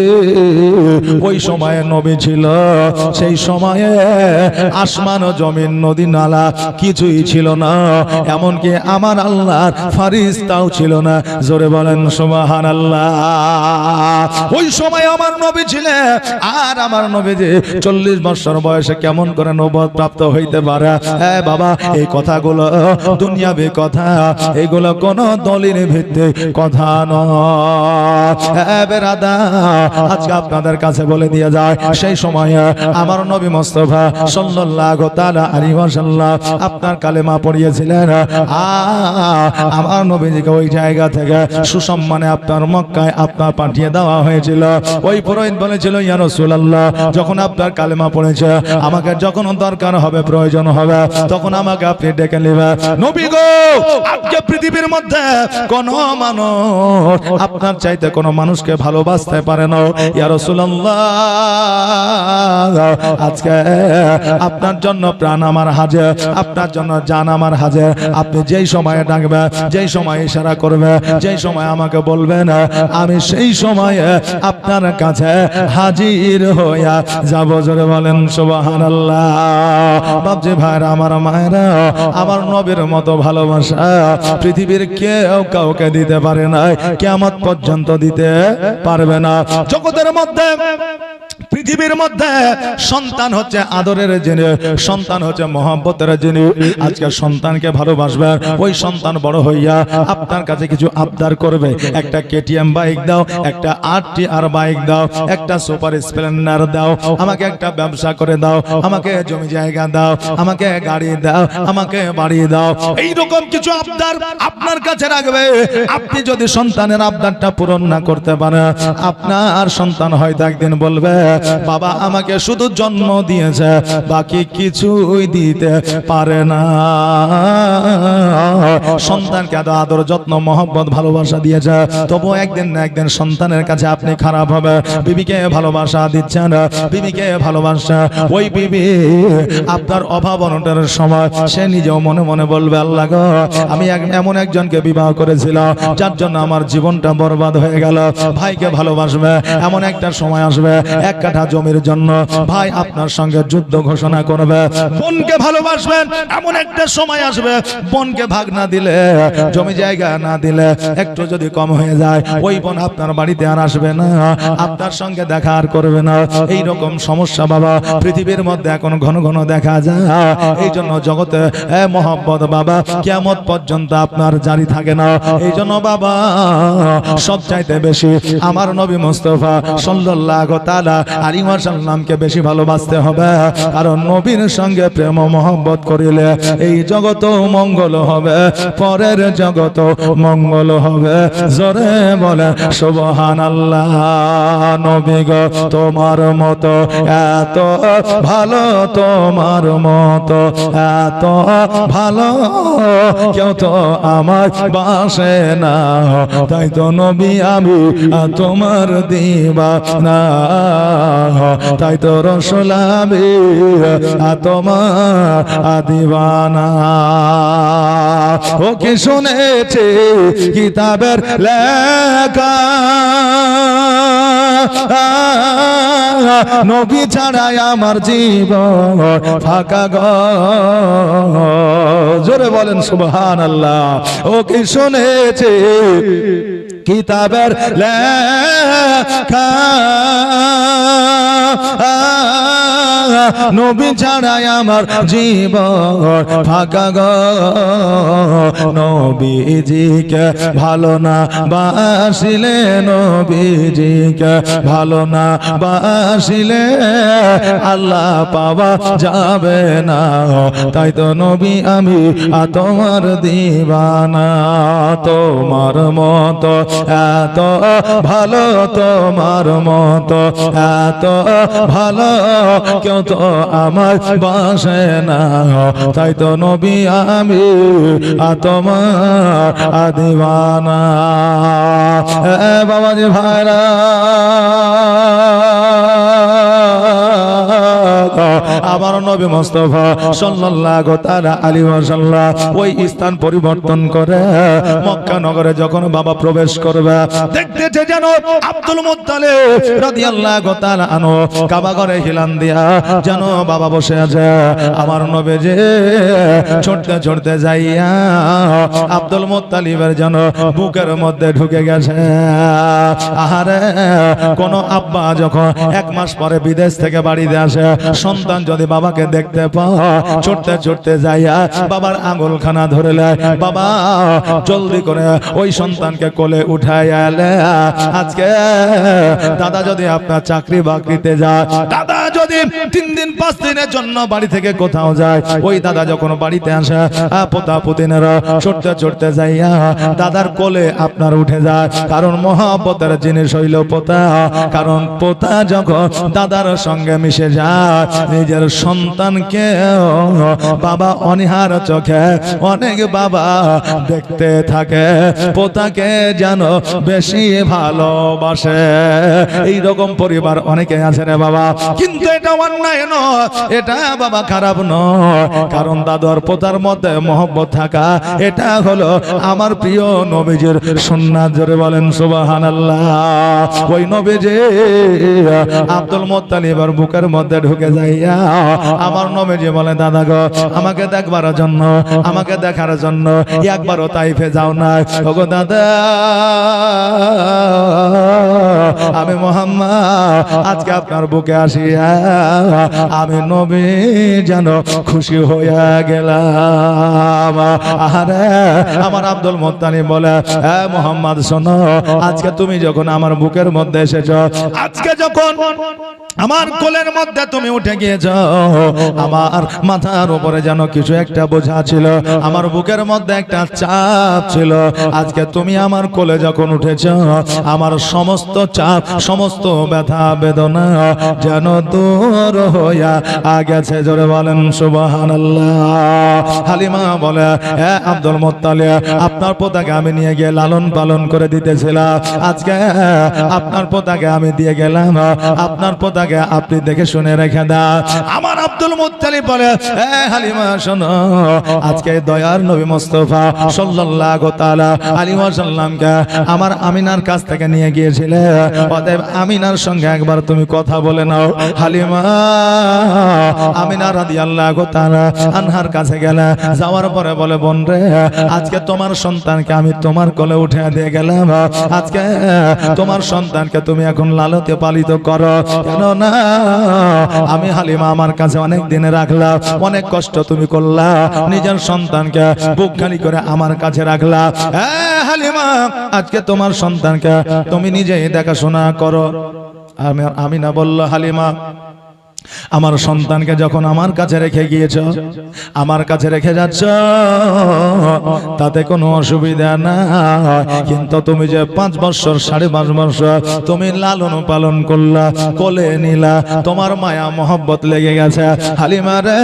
ওই সময়ে নবী ছিল, সেই সময়ে আসমান ও জমিন নদী নালা কিছুই ছিল না, এমনকি আমার আল্লাহর ফারিস্তাও ছিল না। জোরে বলেন সুবহানাল্লাহ। ওই সময় আমার নবী ছিলেন, আর আমার নবী যে 40 বছর বয়সে কেমন করে নবুয়ত প্রাপ্ত হইতে পারে? হ্যাঁ বাবা, এই কথাগুলো দুনিয়াবি কথা, এগুলো কোন দলিল ভিত্তিক কথা নয়। হ্যাঁ বেরাদা, আজকে আপনাদের কাছে বলে দিয়ে যায়, সেই সময় আমার নবী মুস্তাফা সাল্লাল্লাহু তাআলা আলাইহি ওয়াসাল্লাম আপনার কালেমা পড়িয়েছিলেন। আমার নবীজিকে ওই জায়গা থেকে সুসম্মানে আপনার মক্কায় আপনার পাঠিয়ে দেওয়া হয়েছিল। ওই পুরোহিত বলেছিল, ইয়া রাসূলুল্লাহ, যখন আপনার কালেমা পড়েছে, আমাকে যখন দরকার হবে, প্রয়োজন হবে, তখন আমাকে আপনি ডেকে নেবেন। নবী গো, আজকে পৃথিবীর মধ্যে কোন মানুষ আপনার চাইতে কোন মানুষকে ভালোবাসতে পারে না ইয়া রাসূলুল্লাহ। আজকে আপনার জন্য প্রাণ আমার হাজির, আপনার জন্য জান আমার হাজির। আপনি যেই সময়ে ডাকবেন, যেই সময় ইশারা করবেন, যেই সময় আমাকে বলবেন, আমি সেই সময়ে আপনার কাছে হাজির হইয়া যাব। জোরে বলেন সুবহানাল্লাহ। বাপজি ভাইরা, আমার মায়েরা, আমার নবীর মতো ভালোবাসা পৃথিবীর কেউ কাউকে দিতে পারে না, কিয়ামত পর্যন্ত দিতে পারবে না। জগতের মধ্যে, পৃথিবীর মধ্যে সন্তান হচ্ছে আদরের জিনিস, সন্তান হচ্ছে মহব্বতের জিনিস। আজকে সন্তানকে ভালোবাসবেন, ওই সন্তান বড় হইয়া আপনার কাছে কিছু আবদার করবে, একটা কেটিএম বাইক দাও, একটা RTR বাইক দাও, একটা সুপার স্প্লেন্ডার দাও, আমাকে একটা ব্যবসা করে দাও, আমাকে জমি জায়গা দাও, আমাকে গাড়ি দাও, আমাকে বাড়ি দাও। এইরকম কিছু আবদার আপনার কাছে রাখবে। আপনি যদি সন্তানের আবদারটা পূরণ না করতে পারেন, আপনার সন্তান হয়তো একদিন বলবে, বাবা আমাকে শুধু জন্ম দিয়েছে, বাকি কিছুই দিতে পারে না। সন্তানকে এত আদর, যত্ন, মহব্বত, ভালোবাসা দিয়েছে, তবু একদিন না একদিন সন্তানের কাছে আপনি খারাপ হবে। বিবিকে ভালোবাসা দিচ্ছেন, বিবিকে ভালোবাসা, ওই বিবি আপনার অভাব অনটনের সময় সে নিজেও মনে মনে বলবে, আল্লাহ গো, আমি এমন একজনকে বিবাহ করেছিলাম যার জন্য আমার জীবনটা বরবাদ হয়ে গেল। ভাইকে ভালোবাসবে, এমন একটা সময় আসবে, এক কাঠা জমির জন্য ভাই আপনার সঙ্গে যুদ্ধ ঘোষণা করবে। বোনকে ভালোবাসবেন, এমন একটা সময় আসবে, বোনকে ভাগ না দিলে, জমি জায়গা না দিলে, একটু যদি কম হয়ে যায়, ওই বোন আপনার বাড়িতে আর আসবে না, আপনার সঙ্গে দেখা আর করবে না। এইরকম সমস্যা বাবা পৃথিবীর মধ্যে এখন ঘন ঘন দেখা যায়। এই জন্য জগতে মহব্বত বাবা কিয়ামত পর্যন্ত আপনার জারি থাকে না। এই জন্য বাবা সব চাইতে বেশি আমার নবী মুস্তাফা সাল্লাল্লাহু তাআলা আলাইহি ওয়াসাল্লামকে বেশি ভালোবাসতে হবে, কারণ নবীর সঙ্গে প্রেম মহব্বত করিলে এই জগত মঙ্গল হবে, পরের জগত মঙ্গল হবে। জোরে বলে সুবহানাল্লাহ। নবী গো, তোমার মতো এত ভালো, তোমার মতো এত ভালো কেউ তো আমার বাসে না, তাই তো নবী আমি তোমার দিবানা। তাই তো রসুল আমি তোমার দিওয়ানা। ও কি শুনেছে কিতাবের লেখা, নবী ছাড়াই আমার জীবন ফাঁকা গো। জোরে বলেন সুবহানাল্লাহ। ও কি শুনেছে কিতাবের লেখা, নবী ছাড়াই আমার জীবন ফাঁকা গো। নবীজিকে ভালো না বাসিলে, নবীজিকে ভালো না বাসিলে আল্লাহ পাওয়া যাবে না। তাই তো নবী আমি তোমার দিওয়ানা। তোমার মতো এত ভালো, তোমার মতো এত ভালো কেউ তো আমার বাসে না। তাই তো নবী আমি তোমার দিওয়ানা। বাবাজি ভাইরা, আমার নবী মুস্তাফা সাল্লাল্লাহু তাআলা আলাইহি ওয়াসাল্লাম ওই স্থান পরিবর্তন করে মক্কা নগরে যখন বাবা প্রবেশ করবে, দেখতেছে যেন আব্দুল মুত্তালিব রাদিয়াল্লাহু তাআলা আনহু কাবা ঘরে হিলান দিয়া যেন বাবা বসে আছে। আমার নবী যে ছুটতে ছুটতে যাইয়া আব্দুল মুত্তালিবের যেন বুকের মধ্যে ঢুকে গেছে। আহারে, কোন আব্বা যখন 1 মাস পরে বিদেশ থেকে বাড়িতে আসে, সন্তান যদি বাবাকে দেখতে পায় ছুটতে ছুটতে যাইয়া বাবার আঙুলখানা ধরলে, বাবা জলদি করে ওই সন্তানকে কোলে উঠাইয়া এলে। আজকে দাদা যদি আপনার চাকরি বাকরিতে যায়, দাদা যদি 3 দিন 5 দিনের জন্য বাড়ি থেকে কোথাও যায়, ওই দাদা যখন বাড়িতে আসে পোতা পুতিনেরা ছুটতে ছুটতে যাইয়া দাদার কোলে আপনার উঠে যায়। কারণ মহব্বতের জিনিস হইল পোতা। কারণ পোতা যখন দাদার সঙ্গে মিশে যায়, নিজের সন্তানকে বাবা অনিহার চোখে অনেক বাবা দেখতে থাকে, পোতাকে যেন বেশি ভালোবাসে। এইরকম পরিবার অনেকে আছে রে বাবা, কিন্তু এটা অন্যায় নয়, এটা বাবা খারাপ নয়। কারণ দাদার পোতার মধ্যে মহব্বত থাকা, এটা হলো আমার প্রিয় নবীজির সুন্নাত। জোরে বলেন সুবহানাল্লাহ। ওই নবীজি আব্দুল মুত্তালিবের বুকের মধ্যে ঢুকে যাইয়া আমার নবীজি বলে, দাদা গো, আমাকে দেখবার জন্য, আমাকে দেখার জন্য একবারও তাইফে যাও না। ওগো দাদা, আমি মুহাম্মদ আজকে আপনার বুকে আসিয়া আমি নবী যেন খুশি হইয়া গেলাম। আরে আমার আব্দুল মুত্তালিব বলে, এ মুহাম্মদ শোনো, আজকে তুমি যখন আমার বুকের মধ্যে এসেছো, আজকে যখন আমার কোলের মধ্যে তুমি উঠে গিয়েছো, আমার মাথার উপরে যেন কিছু একটা বোঝা ছিল, আমার বুকের মধ্যে একটা চাপ ছিল। আজকে তুমি আমার কোলে যখন উঠেছো, আমার সমস্ত চাপ, সমস্ত ব্যথা বেদনা যেন দূর হইয়া গেছে। জোরে বলেন সুবহানাল্লাহ। হালিমা বলে, হে আব্দুল মুত্তালিব, আপনার পোতাকে আমি নিয়ে গিয়ে লালন পালন করে দিতেছিলাম, আজকে আপনার পোতাকে আমি দিয়ে গেলাম, আপনার পোতাকে আপনি দেখে শুনে রেখে দাও। আমার আব্দুল মুত্তালিব বলে, হে হালিমা শোনো, আজকে দয়ার নবী মুস্তাফা সাল্লাল্লাহু তাআলা আলাইহি ওয়াসাল্লামকে আমার আমিনার কাছ থেকে নিয়ে গিয়েছিলে, অতএব আমিনার সঙ্গে একবার তুমি কথা বলে নাও। হালিমা আমিনা রাদিয়াল্লাহু তাআলা আনহার কাছে গেলে, যাওয়ার পরে বলে, বোন রে, আজকে তোমার সন্তানকে আমি তোমার কোলে উঠে দিয়ে গেলাম, আজকে তোমার সন্তানকে তুমি এখন লালতে পালিত করো। কেন না, আমি হালিমা আমার কাছে অনেক দিনে রাখলাম, অনেক কষ্ট তুমি করলা, নিজের সন্তানকে বুক খালি করে আমার কাছে রাখলা। হালিমা, আজকে তোমার সন্তানকে তুমি নিজেই দেখাশোনা করো। আমিনা বলল, হালিমা আমার সন্তানকে যখন আমার কাছে রেখে গিয়েছ, আমার কাছে রেখে যাচ্ছ, তাতে কোনো অসুবিধা না, কিন্তু তুমি যে 5 বছর 5.5 বছর তুমি লালন পালন করলা, কোলে নিলা, তোমার মায়া মহব্বত লেগে গেছে। হালিমা রে,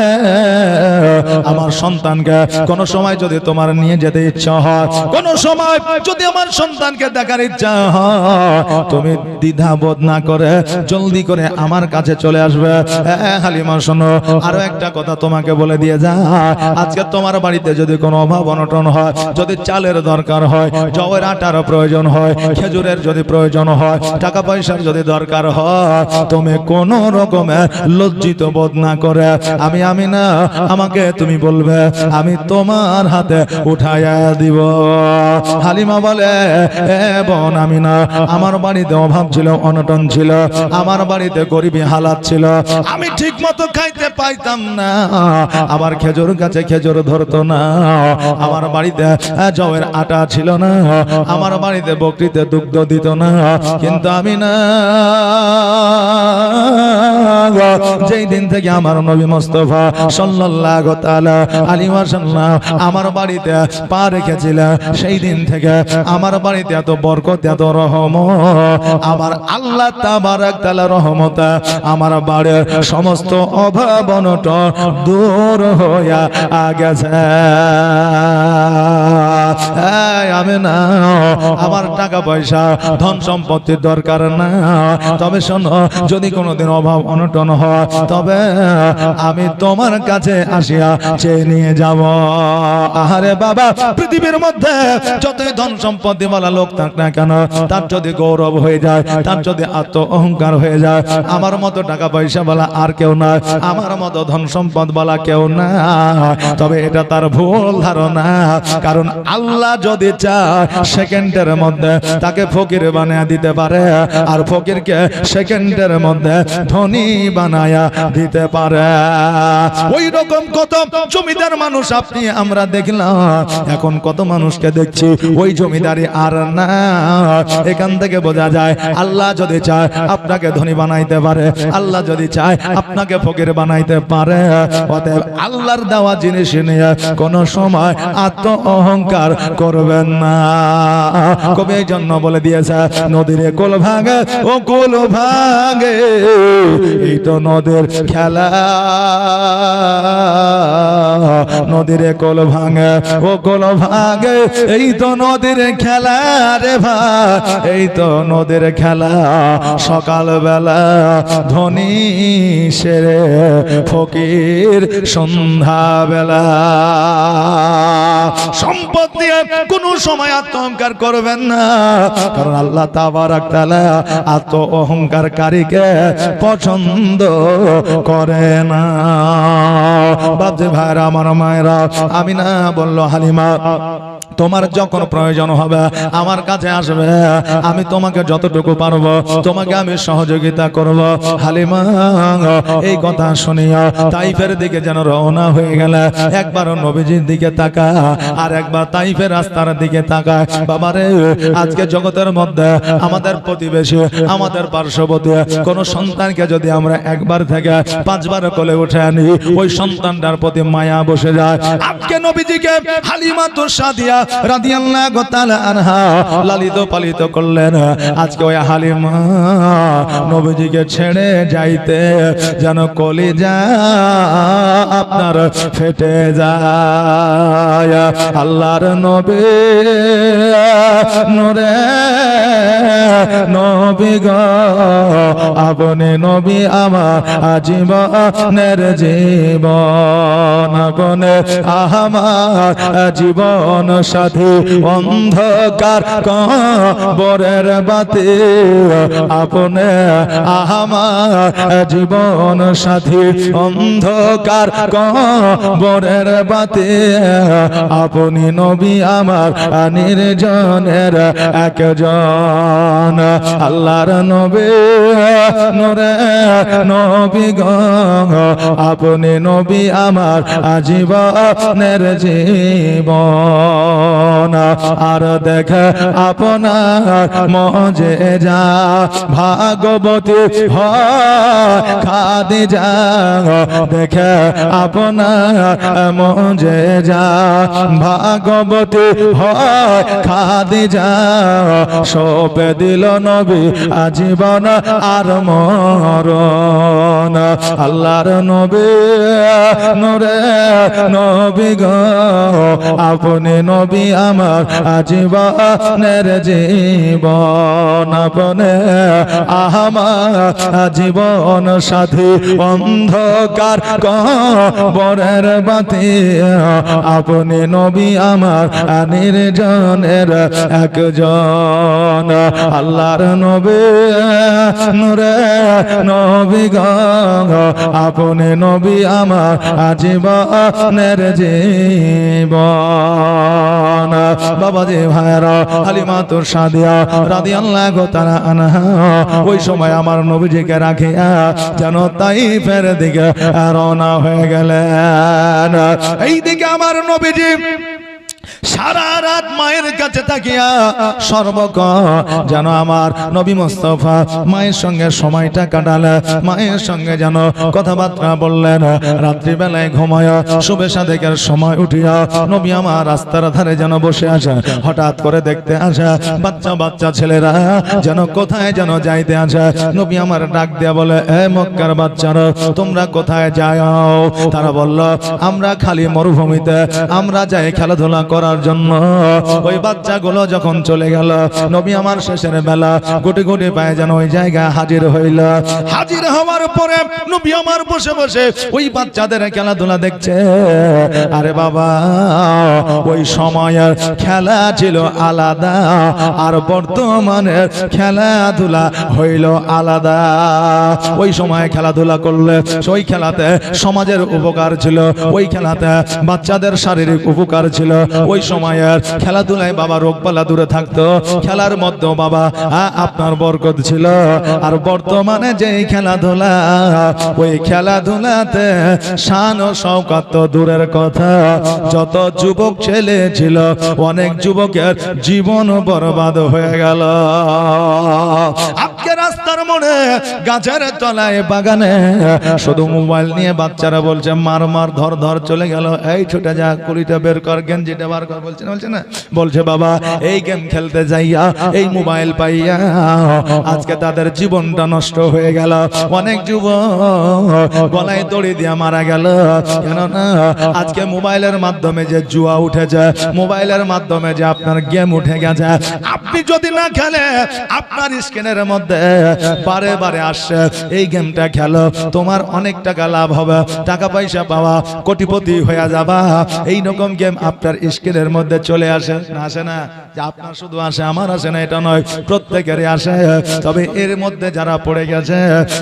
আমার সন্তানকে কোনো সময় যদি তোমার নিয়ে যেতে ইচ্ছা হয়, কোনো সময় যদি আমার সন্তানকে দেখার ইচ্ছা হয়, তুমি দ্বিধা বোধ না করে জলদি করে আমার কাছে চলে আসবে। হালিমা শোনো, আরো একটা কথা তোমাকে বলে দিয়ে যা, আজকে তোমার বাড়িতে যদি কোনো অভাব অনটন হয়, যদি চালের দরকার হয়, জওয়ের আটার প্রয়োজন হয়, খেজুরের যদি প্রয়োজন হয়, টাকা পয়সার যদি দরকার হয়, তুমি কোনো রকমে লজ্জিত বোধ না করে আমি না, আমাকে তুমি বলবে, আমি তোমার হাতে উঠাইয়া দিব। হালিমা বলে, বোন আমি না, আমার বাড়িতে অভাব ছিল, অনটন ছিল, আমার বাড়িতে গরিবী হালাত ছিল, আমি ঠিক মতো খাইতে পাইতাম না, আমার খেজুর গাছে খেজুর ধরতো না, আমার বাড়িতে জওয়ের আটা ছিল না, আমার বাড়িতে বকরিতে দুগ্ধ দিত না, কিন্তু আমি না, যেই দিন থেকে আমার নবী মুস্তাফা সাল্লাল্লাহু তাআলা আলাইহি ওয়াসাল্লাম আমার বাড়িতে পা রেখেছিল, সেই দিন থেকে আমার বাড়িতে এত বরকত, এত রহমত, আমার আল্লাহ তাবারক তাআলা রহমত আমার বাড়ির সমস্ত অভাব অনটন দূর হইয়া গেছে। আমি না, আমার টাকা পয়সা ধন সম্পত্তির দরকার না, তবে শোনো, যদি কোনোদিন অভাব অনটন হয়, তবে আমি তোমার কাছে আসিয়া চেয়ে নিয়ে যাব। আরে বাবা, পৃথিবীর মধ্যে যতই ধন সম্পত্তি বলা লোক থাক না কেন, তার যদি গৌরব হয়ে যায়, তার যদি আত্ম অহংকার হয়ে যায়, আমার মতো টাকা পয়সা বলা আর কেউ না, আমার মতো ধন সম্পদ বলা কেউ না, তবে এটা তার ভুল ধারণা। কারণ আল্লাহ যদি চায় সেকেন্ডের মধ্যে তাকে ফকির বানায়া দিতে পারে, আর ফকিরকে সেকেন্ডের মধ্যে ধনী বানায়া দিতে পারে। ওই রকম কত জমিদার মানুষ আপনি আমরা দেখলাম, এখন কত মানুষকে দেখছি ওই জমিদারি আর না। এখান থেকে বোঝা যায় আল্লাহ যদি চায় আপনাকে ধনী বানাইতে পারে, আল্লাহ যদি চায় আপনাকে ফকির বানাইতে পারে। অতএব আল্লাহর দেওয়া জিনিস নিয়ে কোন সময় আত্ম অহংকার করবেন না। কবি এই জন্য বলে দিয়েছে, নদীর কোল ভাঙে ও কোল ভাঙে, এই তো নদীর খেলা, নদীর কোল ভাঙে ও কোল ভাঙে, এই তো নদীর খেলা রে ভাই, এই তো নদীর খেলা। সকাল বেলা ধনী সেরে ফকির সন্ধ্যা বেলা। সম্পদ দিয়ে কোন সময় আত্ম অহংকার করবেন না, কারণ আল্লাহ তাবারক তাআলা আত্ম অহংকারকারীকে পছন্দ করে না। বাপজি ভাইরা, আমার মায়েরা, আমি না বলল, হালিমা তোমার যখন প্রয়োজন হবে আমার কাছে আসবে, আমি তোমাকে যতটুকু পারবো তোমাকে আমি সহযোগিতা করব। হালিমা এই কথা শুনিয়া তাইফের দিকে যেন রওনা হয়ে গেল। একবার নবীজির দিকে তাকা, আর একবার তাইফের রাস্তার দিকে তাকা। বাবারে, আজকে জগতের মধ্যে আমাদের প্রতিবেশী, আমাদের পার্শ্ববর্তী কোন সন্তানকে যদি আমরা একবার থেকে 5 বার কোলে উঠে আনি, ওই সন্তানটার প্রতি মায়া বসে যায়। আজকে নবীজিকে হালিমা তো সাদিয়া রাদিয়াল্লাহু তাআলা আনহা লালিত পালিত করলেন। আজকে ওই হালিমা নবীজিকে ছেড়ে যাইতে যেন কলিজা আপনার ফেটে যায়। আল্লাহর নবী নূরে নবী গো, আপনি নবী আমার জীবনের জীবন, আপনি আমার জীবন সাথী, অন্ধকার কবরের বাতি, আপনি আমার জীবন সাথী, অন্ধকার কবরের বাতি, আপনি নবী আমার নির্জনের একজন। আল্লাহর নবী নূরে নবী গো, আপনি নবী আমার জীবনের জীবন। আর দেখে আপনার মজেজা ভাগবতী খাদিজা দেখে আপনার মজেজা ভাগবতী খাদিজা সপে দিল নবী আজীবন আর মরণ আল্লাহর নবী নূরে নবী গো আপনি নবী আমার আজীবনের জীবন আপনি আমার জীবন সাথী অন্ধকার কবরের বাতি আপনি নবী আমার নির্জনের একজন আল্লাহর নবী নূরে নবী গো আপনি নবী আমার আজীবনের জীবন বাবাজি ভাইরা হালিমাতুর সাদিয়া রাদিয়াল্লাহু তাআলা আনহা ওই সময় আমার নবীজিকে রাখিয়া যেন তাইফের দিকে রওনা হয়ে গেলেন এই দিকে আমার নবীজি সারা রাত মায়ের কাছে তাকিয়া সর্বক্ষণ যেন আমার নবী মুস্তাফা মায়ের সঙ্গে সময়টা কাটালে মায়ের সঙ্গে যেন কথাবার্তা বললেন রাত্রিবেলায় ঘুমায় শুভে সাদেকের সময় উঠিয়া নবী আমার রাস্তার ধারে যেন বসে আসে হঠাৎ করে দেখতে আসে বাচ্চা বাচ্চা ছেলেরা যেন কোথায় যেন যাইতে আসে নবী আমার ডাক দেয়া বলে এ মক্কার বাচ্চারা তোমরা কোথায় যাও তারা বলল আমরা খালি মরুভূমিতে আমরা যাই খেলাধুলা করার জন্য ওই বাচ্চাগুলো যখন চলে গেল নবী আমার শেষের বেলা গুটি গুটি পায়ে যেন ওই জায়গায় হাজির হইল হাজির হওয়ার পরে নবী আমার বসে বসে ওই বাচ্চাদের খেলাধুলা দেখছে আরে বাবা ওই সময়ের খেলা ছিল আলাদা আর বর্তমানের খেলাধুলা হইল আলাদা ওই সময় খেলাধুলা করলে ওই খেলাতে সমাজের উপকার ছিল ওই খেলাতে বাচ্চাদের শারীরিক উপকার ছিল ওই সময়ের খেলাধুলায় বাবা রোগবালা দূরে থাকতো খেলার মধ্যে বাবা আপনার বরকত ছিল আর বর্তমানে যে খেলাধুলা ওই খেলাধুলাতে শান ও শওকত তো দূরের কথা যত যুবক ছেলে ছিল অনেক যুবকের জীবন বরবাদ হয়ে গেল আজকে রাস্তার মোড়ে গাছের তলায় বাগানে শুধু মোবাইল নিয়ে বাচ্চারা বলছে মার মার ধর ধর চলে গেল এই ছোটা যা কুড়িটা বের কর গেঞ্জিটা বার কর বলছে না বলছে বাবা এই গেম খেলতে যাইয়া এই মোবাইল পাইয়া আজকে তাদের জীবনটা নষ্ট হয়ে গেল অনেক যুবক গলায় দড়ি দিয়ে মারা গেল কেননা আজকে মোবাইলের মাধ্যমে যে জুয়া উঠেছে মোবাইলের মাধ্যমে যে আপনার গেম উঠে গেছে আপনি যদি না খেলে আপনার স্ক্রিনের মধ্যে বারে বারে আসছে এই গেমটা খেলো তোমার অনেক টাকা লাভ হবে টাকা পয়সা পাওয়া কোটিপতি হয়ে যাবা এই রকম গেম আপনার স্ক্রিনের মধ্যে চলে আসে না আসে না যে আপনার শুধু আসে আমার আসে না এটা নয় প্রত্যেকেরই আসে তবে এর মধ্যে যারা পড়ে গেছে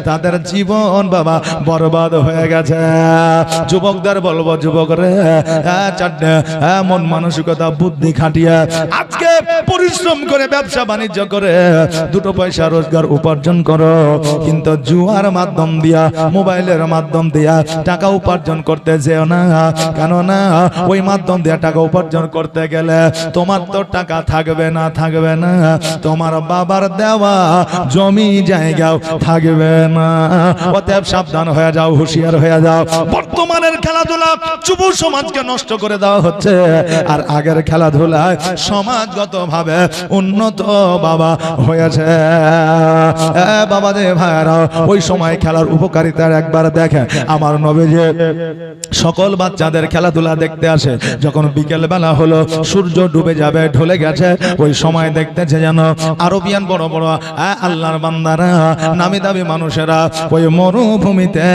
তাদের জীবন বাবা বরবাদ হয়ে গেছে যুবকদের বলবো যুবকরে চারটে মন মানসিকতা বুদ্ধি খাটিয়ে আজকে পরিশ্রম করে ব্যবসা বাণিজ্য করে দুটো পয়সা রোজগার উপার্জন করো কিন্তু জুয়ার মাধ্যম দিয়া মোবাইলের মাধ্যম দিয়া টাকা উপার্জন করতে যেও না কেননা ওই মাধ্যম দিয়া টাকা উপার্জন করতে গেলে তোমার তো টাকা থাকবে না তোমার বাবার দেওয়া জমি জায়গাও থাকবে না অতএব সাবধান হয়ে যাও হুঁশিয়ার হয়ে যাও বর্তমানের খেলাধুলা যুব সমাজকে নষ্ট করে দেওয়া হচ্ছে আর আগের খেলাধুলায় সমাজগতভাবে উন্নত বাবা হয়েছে বাবা রে ভাইরা ওই সময় খেলার উপকারিতার একবার দেখেন আমার নবীজি সকল বাচ্চাদের খেলাধুলা দেখতে আসে যখন বিকেল বেলা হলো সূর্য ডুবে যাবে ঢলে গেছে ওই সময় দেখতেছে যেন আরবিয়ান বড় বড় আল্লাহর বান্দারা নামি দামি মানুষেরা ওই মরুভূমিতে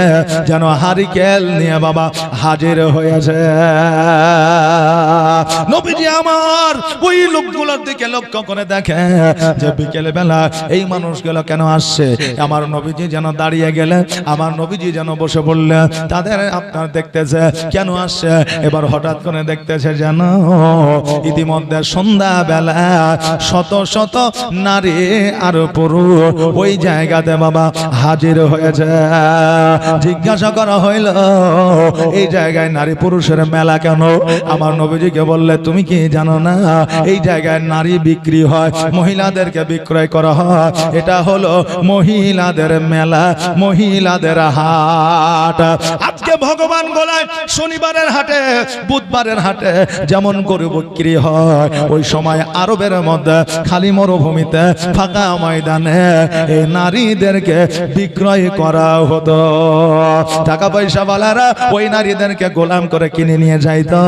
যেন হারিকেল নিয়ে বাবা হাজির হয়েছে নবীজি আমার ওই লোকগুলোর দিকে লক্ষ্য করে দেখে যে বিকেল বেলা এই মানুষগুলো কেন আসছে আমার নবীজি যেন দাঁড়িয়ে গেলেন আমার নবীজি যেন বসে পড়লেন তাদের আপনার দেখতেছে কেন আসছে এবার হঠাৎ করে দেখতেছে যেন ইতিমধ্যে সন্ধ্যা বেলা শত শত নারী আর পুরুষ ওই জায়গাতে বাবা হাজির হয়েছে। জিজ্ঞাসা করা হইল এই জায়গায় নারী পুরুষের মেলা কেন? আমার নবীজিকে বললে তুমি কি জানো না এই জায়গায় নারী বিক্রি হয়, মহিলাদেরকে বিক্রয় করা হয়, এটা হলো মহিলাদের মেলা, মহিলাদের হাট। আজকে ভগবান বলায় শনিবারের হাটে বুধবারের হাটে যেমন গরু বিক্রি হয়, ওই সময় আরবের মধ্যে খালি মরুভূমিতে ফাঁকা ময়দানে এই নারীদেরকে বিক্রয় করা হতো। টাকা পয়সা ওয়ালারা ওই নারীদেরকে গোলাম করে কিনে নিয়ে যাইতো,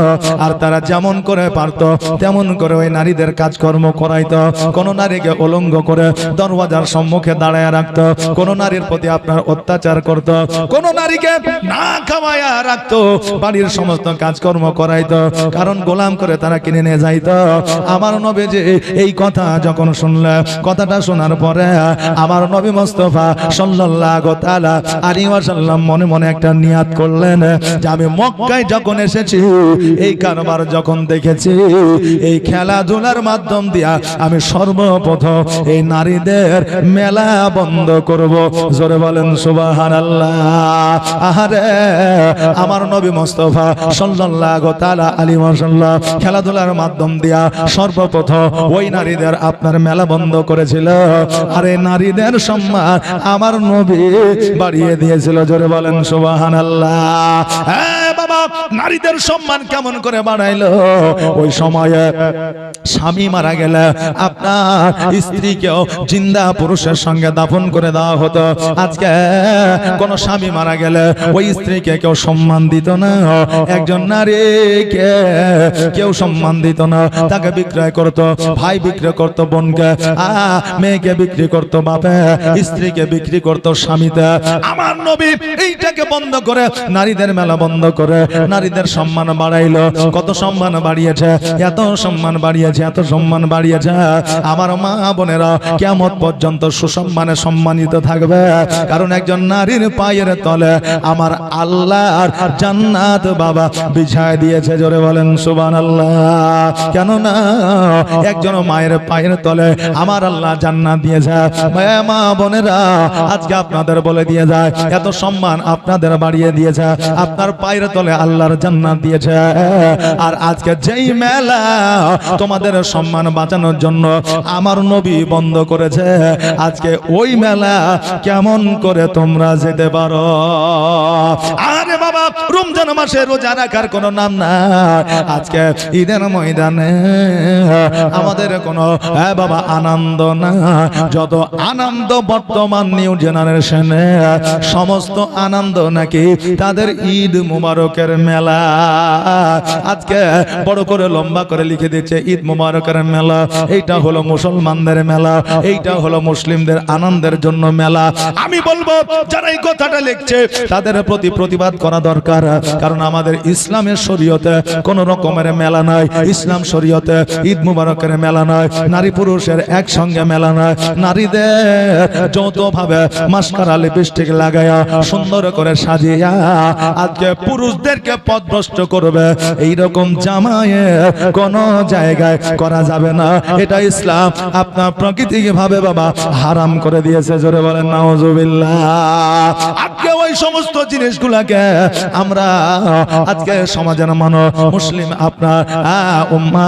আর তারা যেমন করে পারত তেমন করে ওই নারীদের কাজকর্ম করাইতো। কোন নারীকে উলঙ্গ করে দরওয়াজার সম্মুখে দাঁড়ায় রাখতো, কোন নারীর প্রতি আপনার অত্যাচার করত, কোন নারীকে না খাওয়ায়া রাখতো, বাড়ির সমস্ত কাজকর্ম করাইতো, কারণ গোলাম করে তারা কিনে নিয়ে যাইতো। আমার নবী যে এই কথা যখন শুনলে, কথাটা শোনার পরে আমার নবী মুস্তাফা সাল্লাল্লাহু তাআলা আলাইহি ওয়াসাল্লাম মনে মনে একটা নিয়াত করলেন যে আমি মক্কায় যখন এসেছি, এই কারবার যখন দেখেছি, এই খেলাধুলার মাধ্যম দিয়া আমি সর্বপ্রথম এই নারীদের মেলা বন্ধ করব। জোরে বলেন সুবহানাল্লাহ। আহারে আমার নবী মুস্তাফা সাল্লাল্লাহু তাআলা আলাইহি ওয়াসাল্লাম খেলাধুলার মাধ্যম দিয়া সর্বপ্রথম ওই নারীদের আপনার মেলা বন্ধ করেছিল, আর এই নারীদের সম্মান আমার নবী বাড়িয়ে দিয়েছিল। জোরে বলেন সুবহানাল্লাহ। হ্যাঁ বাবা, নারীদের সম্মান কেমন করে বাড়াইলো? ওই সময়ে স্বামী মারা গেলে আপনার স্ত্রীকেও জিন্দা পুরুষের সঙ্গে দাফন করে দেওয়া হতো। আজকে কোন স্বামী মারা গেলে ওই স্ত্রীকে কেউ সম্মান দিত না, একজন নারীকে কেউ সম্মান দিত না, তাকে বিক্রয় করত, ভাই বিক্রয় করত বোনকে, মেয়েকে বিক্রি করত বাপে, স্ত্রীকে বিক্রি করত স্বামীতে। আমার নবী এইটাকে বন্ধ করে নারীদের মেলা বন্ধ করে নারীদের সম্মান বাড়াইলো। কত সম্মান বাড়িয়েছে, এত সম্মান বাড়িয়েছে, এত সম্মান বাড়িয়েছে। আমার মা বোনেরা কিয়ামত পর্যন্ত সুসম্মানে সম্মানিত থাকবে, কারণ একজন নারীর পায়ের তলে আমার আল্লাহর জান্নাত বাবা বিছায় দিয়েছে। জোরে বলেন সুবহানাল্লাহ। কেন না একজন মায়ের পায়ের তলে আমার আল্লাহ জান্নাত দিয়েছে। মা বোনেরা আজকে আপনাদের বলে দিয়ে যায়, এত সম্মান আপনাদের বাড়িয়ে দিয়েছে, আপনার পায়ের তলে আল্লাহর জান্নাত দিয়েছে। আর আজকে যেই মেলা তোমাদের সম্মান বাঁচানোর জন্য আমার নবী বন্ধ করেছে, আজকে ওই মেলা কেমন করে তোমরা যেতে পারো? আরে বাবা, রমজান মাসে রোজা রাখার কোনো নাম না। আজকে ঈদের ময়দানে আমাদের কোনো বাবা আনন্দ না। যত আনন্দ বর্তমান নিউ জেনারেশনে, সমস্ত আনন্দ নাকি তাদের ঈদ মুবারকের মেলা। আজকে বড় করে লম্বা করে লিখে দিচ্ছে ঈদ মুবারকের মেলা। এইটা হলো মুসলমানদের মেলা, এইটা হলো মুসলিমদের আনন্দের জন্য মেলা। আমি বলবো যারা এই কথাটা লিখছে তাদের প্রতি প্রতিবাদ করা দরকার, কারণ আমাদের ইসলামের শরীয়তে কোন রকমের মেলা নাই। ইসলাম শরীয়তে ঈদ মুবারকের মেলা নয়, নারী পুরুষের একসঙ্গে মেলা নয়। নারীদের যৌথভাবে মাস্কারা লিপস্টিক লাগায়া সুন্দর করে সাজিয়া আজকে পুরুষদেরকে পথভ্রষ্ট করবে, এইরকম জামায়ে কোন জায়গায় করা যাবে না। এটা ইসলাম আপনার প্রাকৃতিক ভাবে বাবা হারাম করে দিয়েছে। জোরে বলেন নাউজুবিল্লাহ। আজকে ওই সমস্ত জিনিসগুলোকে আমরা আজকে সমাজের মানুষ মুসলিম আপনার উম্মা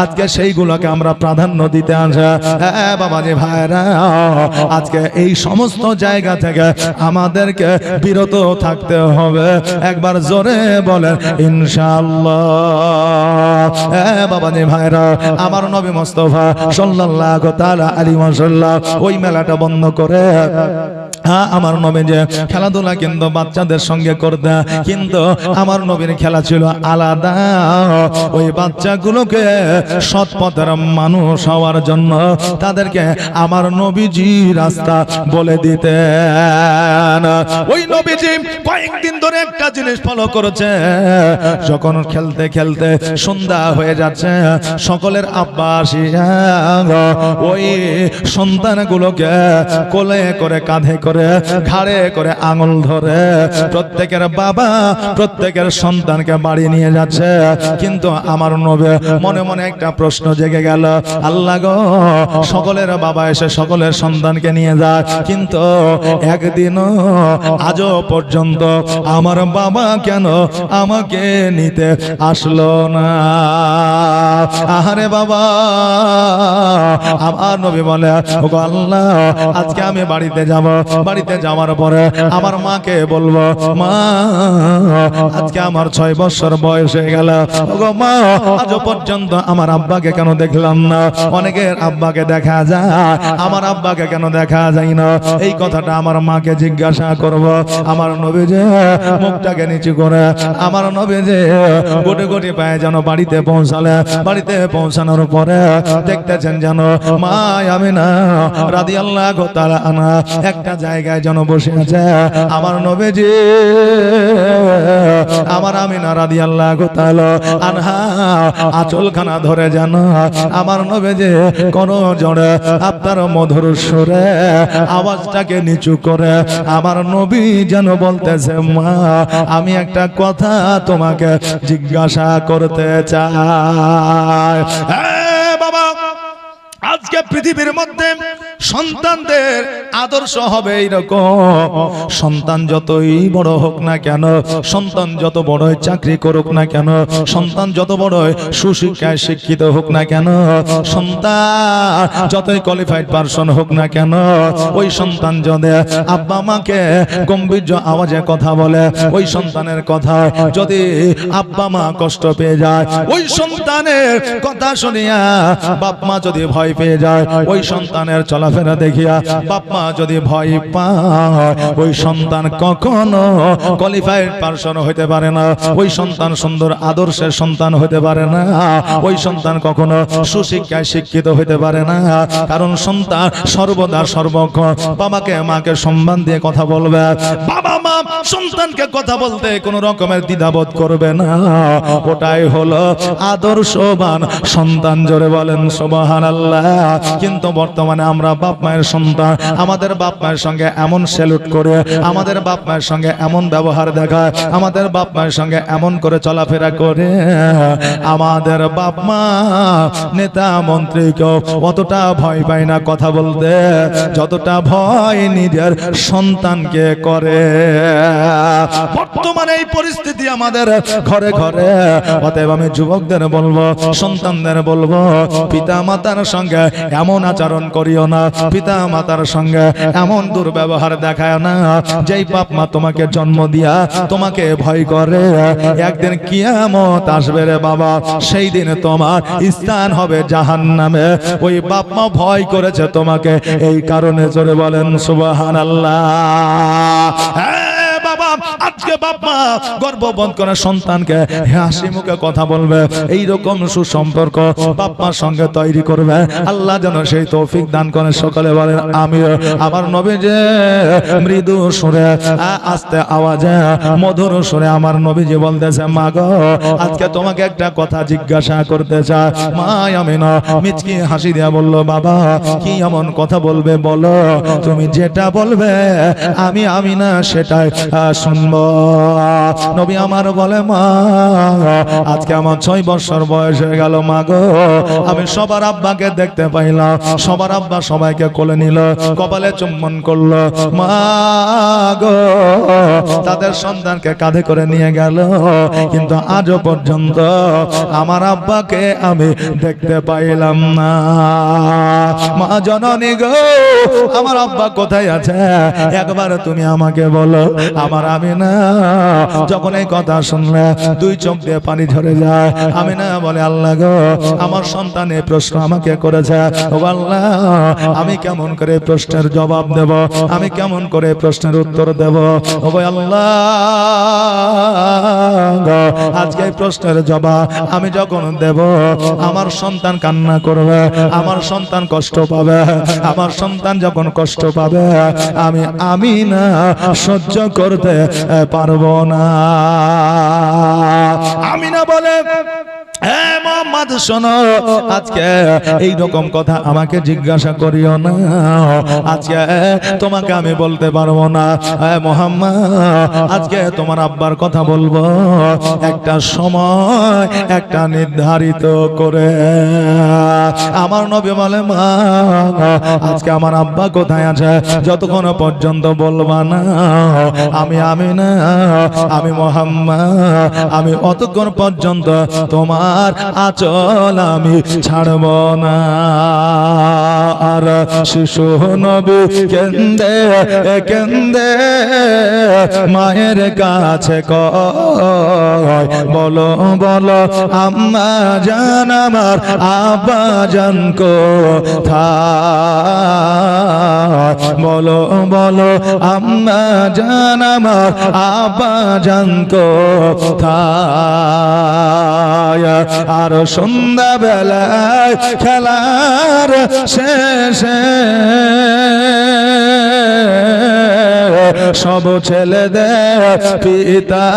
আজকে সেইগুলোকে আমরা প্রাধান্য দিতে আসে। বাবাজি ভাইরা, আজকে এই সমস্ত জায়গা থেকে আমাদেরকে বিরত থাকতে হবে। একবার জোরে বলেন ইনশাআল্লাহ। বাবাজি ভাইরা, আমার নবী মুস্তাফা সাল্লাল্লাহু তাআলা আলাইহি ওয়াসাল্লাম ওই মেলাটা বন্ধ করে আমার নবী যে খেলাধুলা কিন্তু বাচ্চাদের সঙ্গে করতে, কিন্তু আমার নবীর খেলা ছিল আলাদা। ওই বাচ্চাগুলোকে সৎ পথের মানুষ হওয়ার জন্য তাদেরকে আমার নবীজি রাস্তা বলে দিতেন। ওই নবীজি কয়েকদিন ধরে একটা জিনিস ফলো করেছে, যখন খেলতে খেলতে সন্ধ্যা হয়ে যাচ্ছে, সকলের আব্বা আসিয়া ওই সন্তানগুলোকে কোলে করে কাঁধে করে করে ঘাড়ে করে আঙুল ধরে প্রত্যেকের বাবা প্রত্যেকের সন্তানকে বাড়ি নিয়ে যাচ্ছে। কিন্তু আমার নবী মনে মনে একটা প্রশ্ন জেগে গেল, আল্লাহ গো, সকলের বাবা এসে সকলের সন্তানকে নিয়ে যায়, কিন্তু একদিনও আজও পর্যন্ত আমার বাবা কেন আমাকে নিতে আসলো না? আহারে বাবা, আমার নবী বলে, ওগো আল্লাহ, আজকে আমি বাড়িতে যাব, বাড়িতে যাওয়ার পরে আমার মাকে বলবো, মা আজকে আমার 6 বছর বয়স হয়ে গেল, ওগো মা আজও পর্যন্ত আমার আব্বাকে কেন দেখলাম না? অনেকের আব্বাকে দেখা যায়, আমার আব্বাকে কেন দেখা যায় না? এই কথাটা আমার মাকে জিজ্ঞাসা করব। আমার নবী যে মুখটাকে নিচু করে আমার নবী যে গোটে গোটে পায়ে যেন বাড়িতে পৌঁছালে, বাড়িতে পৌঁছানোর পরে দেখতেছেন যেন মা আমিনা রাদিয়াল্লাহু তাআলা আনহা একটা জায়গায় যেন বসে আছে। আমার নবীজি আমার আমিনা রাদিয়াল্লাহু তাআলা আনহা আঁচলখানা ধরে যেন আমার নবীজি কোন জোরে আপনার মধুর সুরে আওয়াজটাকে নিচু করে আমার নবী যেন বলতেছে, মা আমি একটা কথা তোমাকে জিজ্ঞাসা করতে চাই। বাবা, আজকে পৃথিবীর মধ্যে সন্তানদের আদর্শ হবে এইরকম, সন্তান যতই বড় হোক না কেন, সন্তান যত বড় চাকরি করুক না কেন, সন্তান যত বড় সুশিক্ষায় শিক্ষিত হোক না কেন, সন্তান যতই কোয়ালিফাইড পারসন হোক না কেন, ওই সন্তান যদি আব্বা মাকে গম্ভীর আওয়াজে কথা বলে, ওই সন্তানের কথা যদি আব্বা মা কষ্ট পেয়ে যায়, ওই সন্তানের কথা শুনিয়া বাপ মা যদি ভয় পেয়ে যায়, ওই সন্তানের চলাফেরা দেখিয়া বাপ মা যদি ভয় পায়, ওই সন্তান কখনো কোয়ালিফাইড পারসন হইতে পারে না, ওই সন্তান সুন্দর আদর্শের সন্তান হইতে পারে না, ওই সন্তান কখনো সুশিক্ষায় শিক্ষিত হইতে পারে না। কারণ সন্তান সর্বদা সর্বক্ষণ বাবাকে মাকে সম্মান দিয়ে কথা বলবে, বাবা মা সন্তানকে কথা বলতে কোনো রকমের দ্বিধাবোধ করবে না, ওটাই হলো আদর্শবান সন্তান। জোরে বলেন সুবহানাল্লাহ। কিন্তু বর্তমানে আমরা বাপ মায়ের সন্তান, আমাদের বাপ মায়ের সঙ্গে এমন স্যালুট করে, আমাদের বাপ মায়ের সঙ্গে এমন ব্যবহার দেখায়, আমাদের বাপ মায়ের সঙ্গে এমন করে চলাফেরা করে, আমাদের বাপ মা নেতা মন্ত্রীকেও অতটা ভয় পায় না কথা বলতে, যতটা ভয় নিজের সন্তানকে করে। বর্তমানে এই পরিস্থিতি আমাদের ঘরে ঘরে। অতএব আমি যুবকদের বলবো, সন্তানদের বলবো, পিতা মাতার সঙ্গে এমন আচরণ করিও না, পিতা মাতার সঙ্গে এমন দুর্ব্যবহার দেখায় না। যেই বাপ মা তোমাকে জন্ম দিয়া তোমাকে ভয় করে, একদিন কিয়ামত আসবে রে বাবা, সেই দিন তোমার স্থান হবে জাহান্নামে। ওই বাপ মা ভয় করেছে তোমাকে, এই কারণে জোরে বলেন সুবহানাল্লাহ। আজকে বাপ মা গর্ববোধ করে সন্তানকে হাসি মুখে কথা বলবে, এইরকম সুসম্পর্ক বাপ মার সঙ্গে তৈরি করবে। আল্লাহ যেন সেই তৌফিক দান করেন। সকলে বলেন আমিন। আমার নবী যে মৃদু সুরে আস্তে আওয়াজে মধুর সুরে আমার নবীজি বলতেছে, মা গো, আজকে তোমাকে একটা কথা জিজ্ঞাসা করতে চাই। মা আমিনা মিচকি হাসি দিয়া বলল, বাবা কি এমন কথা বলবে বলো, তুমি যেটা বলবে আমি আমিনা সেটাই শুনবো। নবী আমার বলে, মা আজকে আমার 6 বছর বয়স হয়ে গেল, মা গো, আমি সবার আব্বাকে দেখতে পাইলাম, সবার আব্বা সবাইকে কোলে নিল, কপালে চুম্বন করলো, মা গো, তাদের সন্তানকে কাঁধে করে নিয়ে গেল, কিন্তু আজও পর্যন্ত আমার আব্বাকে আমি দেখতে পাইলাম না। মা জননী গো, আমার আব্বা কোথায় আছে, একবার তুমি আমাকে বলো। আমার আমিনা যখন এই কথা শুনলে 2 চোখ দিয়ে পানি ঝরে যায়। আমিনা বলে, আল্লাহ গো, আমার সন্তান এই প্রশ্ন আমাকে করেছে, ও আল্লাহ, আমি কেমন করে প্রশ্নের জবাব দেব, আমি কেমন করে প্রশ্নের উত্তর দেব, ও আল্লাহ, আজকে এই প্রশ্নের জবাব আমি যখন দেব, আমার সন্তান কান্না করবে, আমার সন্তান কষ্ট পাবে, আমার সন্তান যখন কষ্ট পাবে আমি আমিনা সহ্য করতে পারবো না। আমিনা বলে, হ্যাঁ মোহাম্মদ শোনো, আজকে এই রকম কথা আমাকে জিজ্ঞাসা করিও না, আজকে তোমাকে আমি বলতে পারবো না। হ্যাঁ মোহাম্মদ, আজকে তোমার আব্বার কথা বলবো একটা সময়, একটা নির্ধারিত করে। আমার নবী বলে, মা আজকে আমার আব্বা কোথায় আছে, যতক্ষণ পর্যন্ত বলবা না আমি না, আমি মোহাম্মদ, আমি অতক্ষণ পর্যন্ত তোমার আঁচল আমি ছাড়ব না। আর শিশু নবী কেন্দে কেন্দে মায়ের কাছে কয়, বলো বলো আম্মা জান আমার আব্বা জান কোথায়, বলো বলো আম্মা জান আমার আব্বা জান কোথায়। আর সন্ধ্যা বেলায় খেলার শেষে সব ছেলেদের পিতা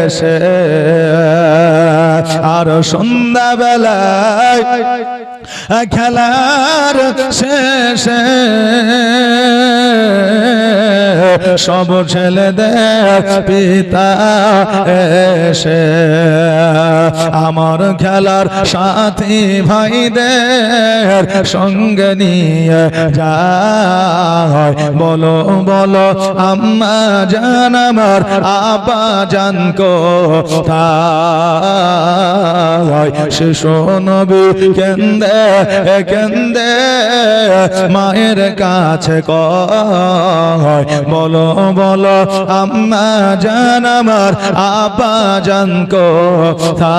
এসে, আর সন্ধ্যা বেলায় খেলার শেষে সব ছেলেদের পিতা এসে আমার খেলার সাথী ভাইদের সঙ্গে নিয়ে যায়, বলো বলো আম্মা জান আমার আব্বা জান কোথায়। শিশু নবী কেন্দে কেন্দে মায়ের কাছে কয়, বলো বলো আম্মা জান আমার আব্বা জান কোথায়।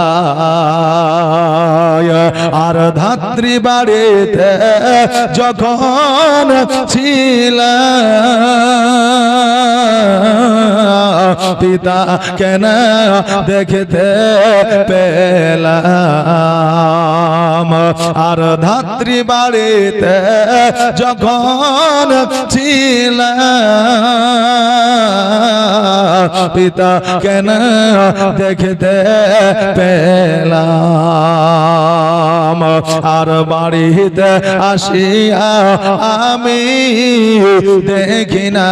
আর ধাত্রী বাড়িতে যখন ছিলাম পিতা কেন দেখতে পেলাম, আর ধাত্রী বাড়িতে যখন ছিলাম পিতা কেন দেখতে পেলাম। আর বাড়িতে আসিয়া আমি দেখি না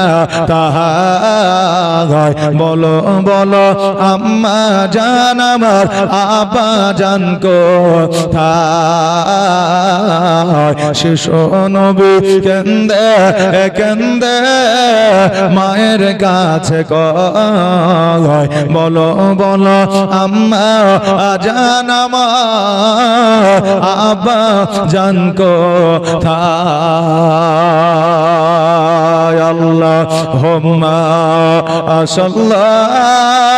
তাহার, বলো বলো আম্মা জান আমার আব্বা জান কোথায়। শিশু নবী কেন্দে কেন্দে মায়ের কাছে কয়, বলো বলো আম্মা জান আমার আব্বা জান কোথায়। আল্লাহুম্মা সাল্লাল্লাহু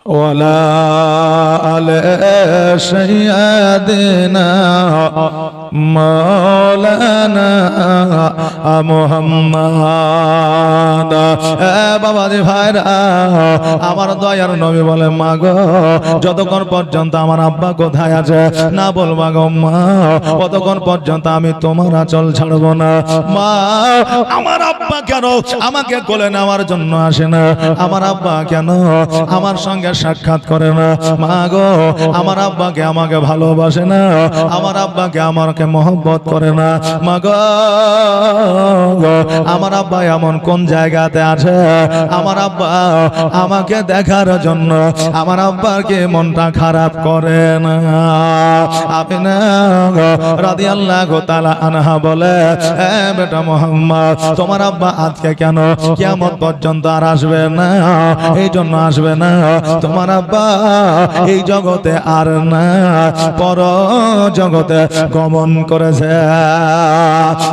ওয়ালা আলে সাইয়্যিদিনা মাওলানা মুহাম্মদ। বাবাজি ভাইরা, আমার দয়ার নবী বলে, মা গো যতক্ষণ পর্যন্ত আমার আব্বা কোথায় আছে না বলবা গো মা, ততক্ষণ পর্যন্ত আমি তোমার আঁচল ছাড়বো না। মা আমার আব্বা কেন আমাকে কোলে নেওয়ার জন্য আসে না, আমার আব্বা কেন আমার সঙ্গে সাক্ষাৎ করে না, মা গো আমার আব্বাকে আমাকে ভালোবাসে না, আমার আব্বাকে আমাকে মহব্বত করে না, মা গো আমার আব্বা এমন কোন জায়গাতে আছে, আমার আব্বা আমাকে দেখার জন্য আমার আব্বার কি মনটা খারাপ করে না। আমিনা রাদিয়াল্লাহু তাআলা আনহা বলে, বেটা মুহাম্মদ তোমার আব্বা আজকে কেন কিয়ামত পর্যন্ত আর আসবে না, এই জন্য আসবে না তোমার আব্বা এই জগতে আর না, পর জগতে গমন করেছে।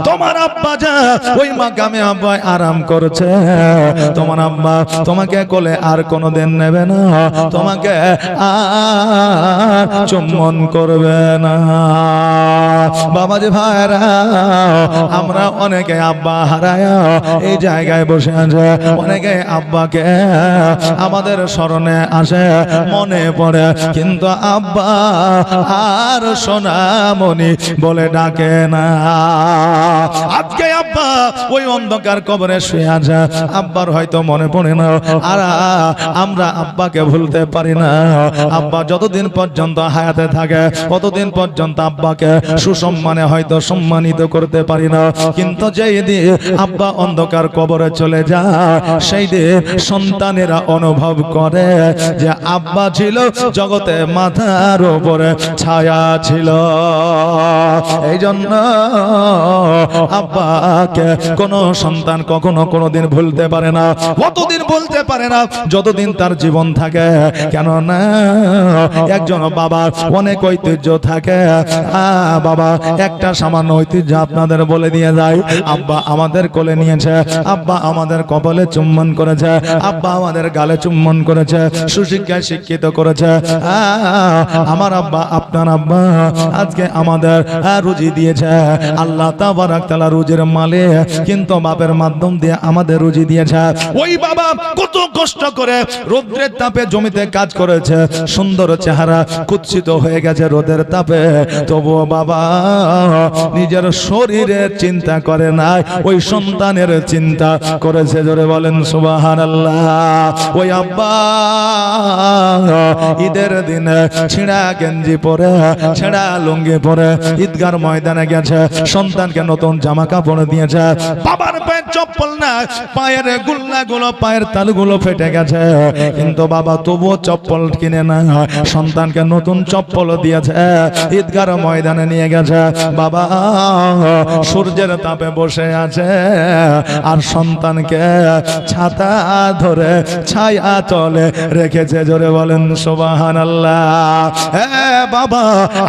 তোমার আব্বা যা ওই মাকামে আব্বা আরাম করছে, তোমার আব্বা তোমাকে কোলে আর কোনোদিন নেবে না, তোমাকে আর চুম্বন করবে না। বাবাজি ভাইরা, আমরা অনেকে আব্বা হারায়া এই জায়গায় বসে আছে, অনেকে আব্বাকে আমাদের স্মরণে আসে, মনে পড়ে, কিন্তু আব্বা আর সোনামণি বলে ডাকে না। আজকে আব্বা ওই অন্ধকার কবরে শুয়ে আছে, আব্বার হয়তো মনে পড়ে না, আর আমরা আব্বাকে ভুলতে পারি না। আব্বা যতদিন পর্যন্ত হায়াতে থাকে ততদিন পর্যন্ত আব্বাকে সুসম্মানে হয়তো সম্মানিত করতে পারি না, কিন্তু যেই দিন আব্বা অন্ধকার কবরে চলে যায় সেই দিন সন্তানেরা অনুভব করে যে আব্বা ছিল জগতে মাথার উপরে ছায়া ছিল। এই জন্য আব্বাকে কোন সন্তান কখনো কোনোদিন ভুলতে পারে না, কতদিন ভুলতে পারে না যতদিন তার জীবন থাকে। কেননা একজন বাবা অনেক ঐতিহ্য থাকে। বাবা একটা সামান্য ঐতিহ্য আপনাদের বলে দিয়ে যায়। আব্বা আমাদের কোলে নিয়েছে, আব্বা আমাদের কপালে চুম্বন করেছে, আব্বা আমাদের গালে চুম্বন করেছে, সুশিক্ষায় শিক্ষিত করেছে। আমার আব্বা আপনার আব্বা আজকে আমাদের রুজি দিয়েছে। আল্লাহ তাবারাক তাআলা রুজির মালিক, কিন্তু বাপের মাধ্যম দিয়ে আমাদের রুজি দিয়েছে। ওই বাবা কত কষ্ট করে রোদ্রের তাপে জমিতে কাজ করেছে, সুন্দর চেহারা কুৎসিত হয়ে গেছে রোদের তাপে, তবুও বাবা নিজের শরীরের চিন্তা করে না, ওই সন্তানের চিন্তা করেছে। জোরে বলেন সুবহানাল্লাহ। ওই আব্বা ঈদের দিনে ছিঁড়া গেঞ্জি পরে, ছেঁড়া লুঙ্গি পরে ঈদগার ময়দানে গেছে, সন্তানকে নতুন জামা কাপড় দিয়েছে। বাবার পায়ের চপ্পল না, পায়ের গুল্লাগুলো, পায়ের তালুগুলো ফেটে গেছে, কিন্তু বাবা তবুও চপ্পল কিনে না, সন্তানকে নতুন চপ্পল দিয়েছে, ঈদগার ময়দানে নিয়ে গেছে। বাবা সূর্যের তাপে বসে আছে আর সন্তানকে ছাতা ধরে ছায়া তলে রেখেছে। জোরে বলেন সুবহানাল্লাহ। বাবা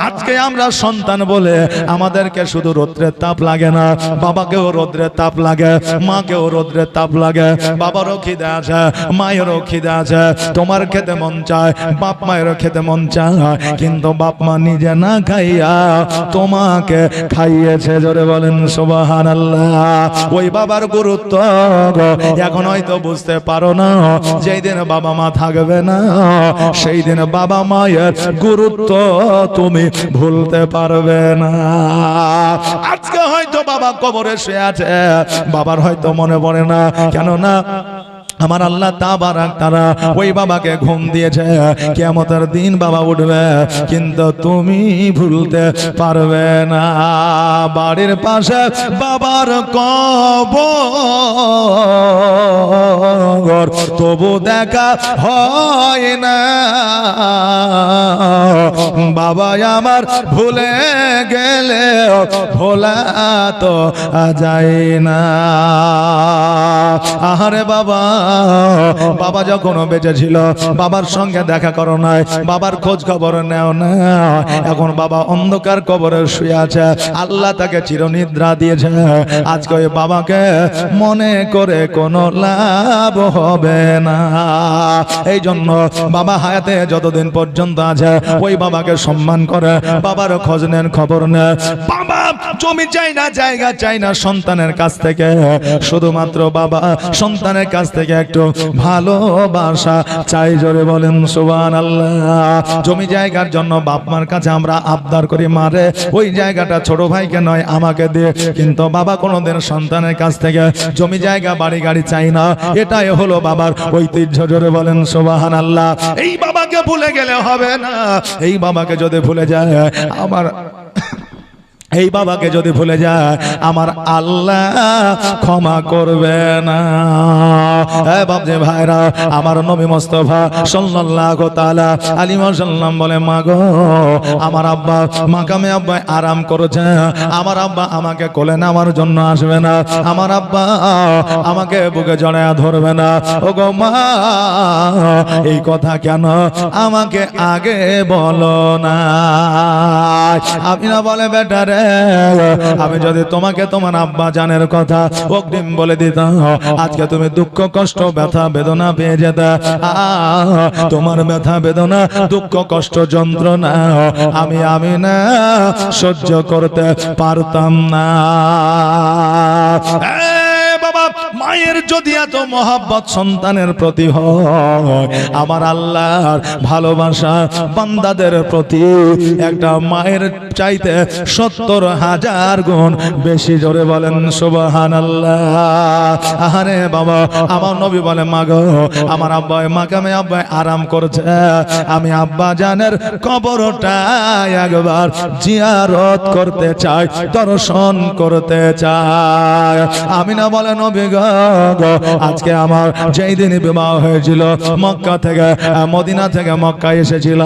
আজকে আমরা সন্তান বলে আমাদেরকে শুধু রৌদ্রের তাপ লাগে না, বাবাকেও রৌদ্রের তাপ লাগে, মাকেও রৌদ্রের তাপ লাগে। বাবারও খিদে আছে, মায়েরও খিদে আছে। তোমার খেতে মন চায়, বাপ মায়েরও খেতে মন চায়, কিন্তু বাপ মা নিজে না খাইয়া তোমাকে খাইয়েছে। জোরে বলেন সুবহানাল্লাহ। ওই বাবার গুরুত্ব এখন হয়তো বুঝতে পারো না, যেই দিন বাবা মা থাকবে না সেই দিন বাবা মায়ের গুরুত্ব তুমি ভুলতে পারবে না। আজকে হয়তো বাবা কবরে শুয়ে আছে, বাবার হয়তো মনে পড়ে না, কেননা আমার আল্লাহ তাবারাক তাআলা ওই বাবাকে ঘুম দিয়েছে। কিয়ামতের দিন বাবা উঠবে, কিন্তু তুমি ভুলতে পারবে না। বাড়ির পাশে বাবার কবর, তবু দেখা হয় না। বাবা আমার ভুলে গেলে ভোলা তো যায় না। আহারে বাবা, বাবা যখন বেঁচে ছিল বাবার সঙ্গে দেখা করো নাই, বাবার খোঁজ খবর নেও না। এখন বাবা অন্ধকার কবরে শুয়ে আছে, আল্লাহ তাকে চিরনিদ্রা দিয়েছে। আজকে ওই বাবাকে মনে করে কোনো লাভ হবে না। এই জন্য বাবা হায়াতে যতদিন পর্যন্ত আছে ওই বাবাকে সম্মান করে, বাবার খোঁজ নেন, খবর নেন। বাবা জমি চাই না, জায়গা চাই না সন্তানের কাছ থেকে, শুধুমাত্র বাবা সন্তানের কাছ থেকে একটু ভালোবাসা চাই। জোরে বলেন সুবহানাল্লাহ। জমি জায়গার জন্য বাপ মার কাছে আমরা আবদার করি, মারে ওই জায়গাটা ছোট ভাইকে নয় আমাকে দিয়ে, কিন্তু বাবা কোনোদিন সন্তানের কাছ থেকে জমি জায়গা বাড়ি গাড়ি চাই না। এটাই হলো বাবার ঐতিহ্য। জোরে বলেন সুবহানাল্লাহ। এই বাবাকে ভুলে গেলে হবে না। এই বাবাকে যদি ভুলে যায় আমার, এই বাবাকে যদি ভুলে যায় আমার আল্লাহ ক্ষমা করবে না। হে বাপজি ভাইরা, আমার নবী মুস্তাফা সাল্লাল্লাহু তাআলা আলাইহি ওয়াসাল্লাম বলে, মা গো আমার আব্বা মাকামে আব্বা আরাম করেছে, আমার আব্বা আমাকে কোলে নেওয়ার জন্য আসবে না, আমার আব্বা আমাকে বুকে জড়ায়া ধরবে না। ও গো মা, এই কথা কেন আমাকে আগে বলো না? আমিনা বলে, বেটা রে, আমি যদি তোমাকে তোমার আব্বা জানের কথা অগ্রিম বলে দিতাম, আজকে তুমি দুঃখ কষ্ট ব্যথা বেদনা পেয়ে যেতে। তোমার ব্যথা বেদনা দুঃখ কষ্ট যন্ত্রণা আমি না সহ্য করতে পারতাম না। বাবা মায়ের যদি এত মহাব্বত সন্তানের প্রতি হয়, আমার আল্লাহর ভালোবাসা বান্দাদের প্রতি একটা মায়ের চাইতে 70,000 গুণ বেশি। জোরে বলেন সুবহানাল্লাহ। আরে বাবা, আমার নবী বলে মা গো, আমার আব্বা মাকামে আব্বা আরাম করছে, আমি আব্বা জানের কবরটা একবার জিয়ারত করতে চাই, দর্শন করতে চাই। আমিনা বলে নবী গো, আজকে আমার যেই দিন বিবাহ হয়েছিল, মক্কা থেকে মদিনা থেকে মক্কা এসেছিল,